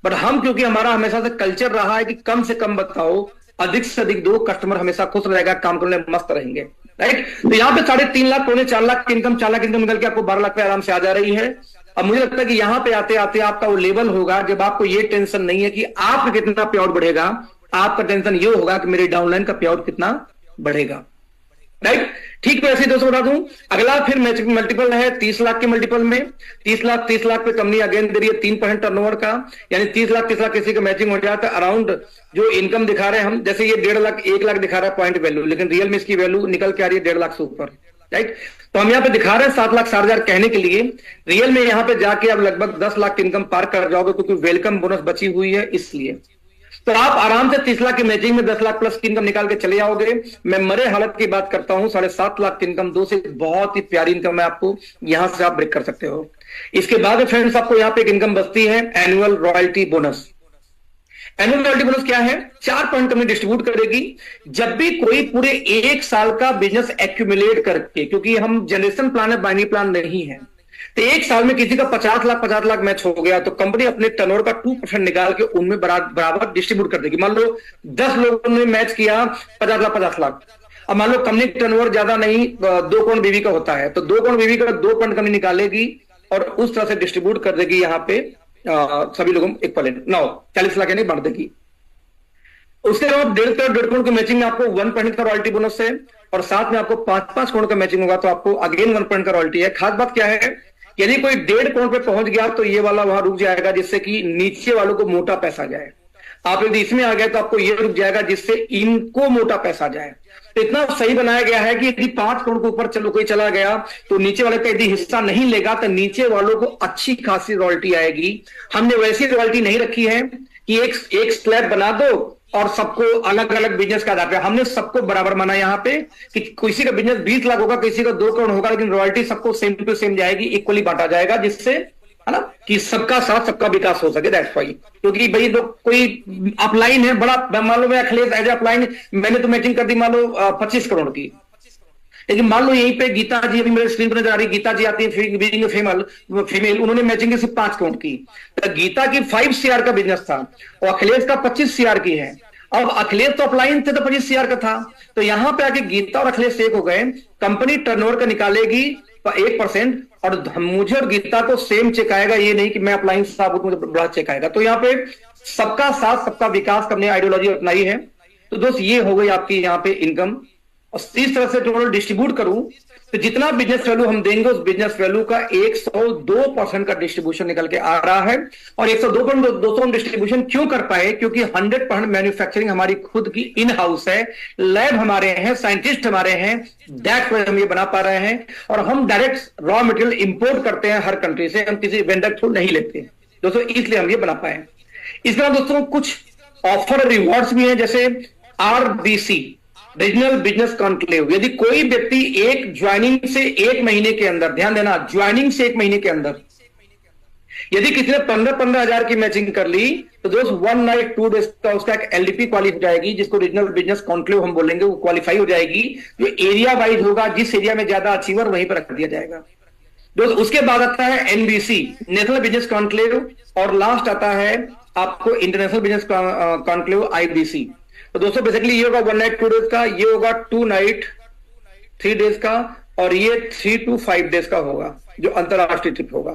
बट हम क्योंकि हमारा हमेशा से कल्चर रहा है कि कम से कम बताओ, अधिक से अधिक दो, कस्टमर हमेशा खुश रहेगा, काम करने में मस्त रहेंगे, राइट। तो यहाँ पे 3.5 लाख, 4 लाख की इनकम, 4 लाख इनकम निकल के आपको 12 लाख पे आराम से आ जा रही है। अब मुझे लगता है कि यहाँ पे आते आते आपका वो लेवल होगा जब आपको ये टेंशन नहीं है कि आपका कितना पे आउट बढ़ेगा, आपका टेंशन ये होगा कि मेरे डाउनलाइन का पे आउट कितना बढ़ेगा, राइट। ठीक तो ऐसे दोस्तों बता दूं, अगला फिर मल्टीपल है 30 लाख के मल्टीपल में। 30 लाख पे कंपनी अगेन दे रही है 3% टर्नओवर का, यानी 30 लाख किसी का मैचिंग हो जाता है अराउंड जो इनकम दिखा रहे हैं हम, जैसे ये 1.5 लाख 1 लाख दिखा रहा है पॉइंट वैल्यू, लेकिन रियल में इसकी वैल्यू निकल के आ रही है 1.5 लाख से ऊपर, राइट। तो हम यहाँ पे दिखा रहे हैं 7,60,000 कहने के लिए, रियल में यहाँ पे जाके आप लगभग 10 लाख की इनकम पार कर जाओगे, क्योंकि वेलकम बोनस बची हुई है इसलिए। तो आप आराम से 30 लाख की मैचिंग में 10 लाख प्लस की इनकम निकाल के चले आओगे। मैं मरे हालत की बात करता हूं 7.5 लाख की इनकम, 2 से बहुत ही प्यारी इनकम है आपको, यहां से आप ब्रेक कर सकते हो। इसके बाद फ्रेंड्स आपको यहां पे एक इनकम बचती है annual royalty bonus. Annual royalty bonus क्या है? 4% कंपनी डिस्ट्रीब्यूट करेगी जब भी कोई पूरे 1 साल का बिजनेस एक्यूमुलेट करके, क्योंकि हम जनरेशन प्लान है, बाइनरी प्लान नहीं है, तो एक साल में किसी का 50 लाख मैच हो गया तो कंपनी अपने टर्नओवर का 2% निकाल के उनमें बराबर डिस्ट्रीब्यूट कर देगी। मान लो 10 लोगों ने मैच किया 50 लाख। अब मान लो कंपनी टर्नओवर ज्यादा नहीं 2 करोड़ बीवी का होता है तो 2 करोड़ बीवी का 2% कंपनी निकालेगी और उस तरह से डिस्ट्रीब्यूट कर देगी यहाँ पे सभी लोगों इक्वलेंट 40 लाख यानी बांट देगी। उसके बाद 1.5 करोड़ की मैचिंग में आपको 1% का रॉयल्टी बोनस है और साथ में आपको 5 करोड़ का मैचिंग होगा तो आपको अगेन 1% का रॉयल्टी है। खास बात क्या है, यदि कोई 1.5 करोड़ पे पहुंच गया तो ये वाला वहां रुक जाएगा जिससे कि नीचे वालों को मोटा पैसा जाए। आप यदि इसमें आ गए तो आपको ये रुक जाएगा जिससे इनको मोटा पैसा जाए। तो इतना सही बनाया गया है कि यदि 5 करोड़ के ऊपर चलो कोई चला गया तो नीचे वाले का यदि हिस्सा नहीं लेगा तो नीचे वालों को अच्छी खासी रॉयल्टी आएगी। हमने वैसी रॉयल्टी नहीं रखी है कि एक स्लैब बना दो और सबको अलग अलग बिजनेस के आधार पे, हमने सबको बराबर माना यहाँ पे कि किसी का बिजनेस 20 लाख होगा, किसी का 2 करोड़ होगा, लेकिन रॉयल्टी सबको सेम टू सेम जाएगी, इक्वली बांटा जाएगा, जिससे है ना कि सबका साथ सबका विकास हो सके। दैट्स व्हाई, क्योंकि भाई कोई अपलाइन है बड़ा, मान लो मैं अखिलेश एज अपलाइन मैंने तो मैचिंग कर दी मान लो 25 करोड़ की, लेकिन मान लो यहीं पे गीता जी अभी मेरे स्क्रीन पर नजर आ रही, गीता जी आती है फीमेल, उन्होंने मैचिंग की सिर्फ 5 करोड़ की। तो गीता की 5 CR का बिजनेस था और अखिलेश का 25 CR की है। अब अखिलेश तो अपलाइन थे तो 25 CR का था, तो यहां पे आके गीता और अखिलेश एक हो गए। कंपनी टर्नओवर का निकालेगी 1% और मुझे और गीता को सेम चेक आएगा, ये नहीं कि मैं अपलाइन साहब मुझे बड़ा चेक आएगा। तो यहाँ पे सबका साथ सबका विकास करने आइडियोलॉजी अपनाई है। तो दोस्त ये हो गई आपकी यहाँ पे इनकम। और इस तरह से टोटल डिस्ट्रीब्यूट करूं तो जितना बिजनेस वैल्यू हम देंगे उस बिजनेस वैल्यू का 102% का डिस्ट्रीब्यूशन निकल के आ रहा है। और 102% हम डिस्ट्रीब्यूशन क्यों कर पाए, क्योंकि 100% मैन्युफैक्चरिंग हमारी खुद की इन हाउस है, लैब हमारे हैं, साइंटिस्ट हमारे हैं, दैट्स व्हाई हम ये बना पा रहे हैं। और हम डायरेक्ट रॉ मटेरियल इंपोर्ट करते हैं हर कंट्री से, हम किसी वेंडर थ्रू नहीं लेते दोस्तों, इसलिए हम ये बना पाए। इस तरह दोस्तों कुछ ऑफर रिवॉर्ड्स भी हैं, जैसे RBC रीजनल बिजनेस कॉन्क्लेव। यदि कोई व्यक्ति एक ज्वाइनिंग से 1 महीने के अंदर, ध्यान देना, ज्वाइनिंग से 1 महीने के अंदर यदि किसी ने 15-15 हजार की मैचिंग कर ली तो दोस्त 1 नाइट 2 डेज का उसका एक LDP क्वालिफाई हो जाएगी, जिसको रीजनल बिजनेस कॉन्क्लेव हम बोलेंगे, वो क्वालिफाई हो जाएगी। जो एरिया वाइज होगा, जिस एरिया में ज्यादा अचीवर वहीं पर रख दिया जाएगा दोस्त। उसके बाद आता है NBC नेशनल बिजनेस कॉन्क्लेव और लास्ट आता है आपको इंटरनेशनल बिजनेस कॉन्क्लेव IBC। तो दोस्तों बेसिकली ये होगा 1 नाइट 2 डेज का, ये होगा 2 नाइट 3 डेज का और ये 3 to 5 डेज का होगा जो अंतरराष्ट्रीय ट्रिप होगा।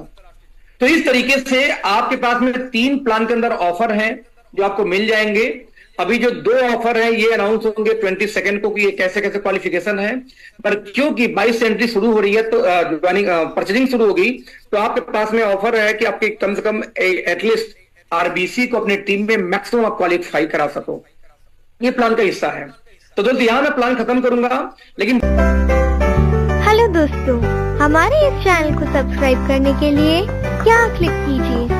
तो इस तरीके से आपके पास में 3 प्लान के अंदर ऑफर हैं जो आपको मिल जाएंगे। अभी जो 2 ऑफर है ये अनाउंस होंगे 22 को कि ये कैसे कैसे क्वालिफिकेशन है, पर क्योंकि 22 से एंट्री शुरू हो रही है तो परचेजिंग शुरू होगी, तो आपके पास में ऑफर है कि आपके कम से कम एटलीस्ट RBC को अपनी टीम में मैक्सिमम आप क्वालिफाई करा सको। ये प्लान का हिस्सा है। तो दोस्तों यहां मैं प्लान खत्म करूंगा, लेकिन
हेलो दोस्तों, हमारे इस चैनल को सब्सक्राइब करने के लिए क्या क्लिक कीजिए।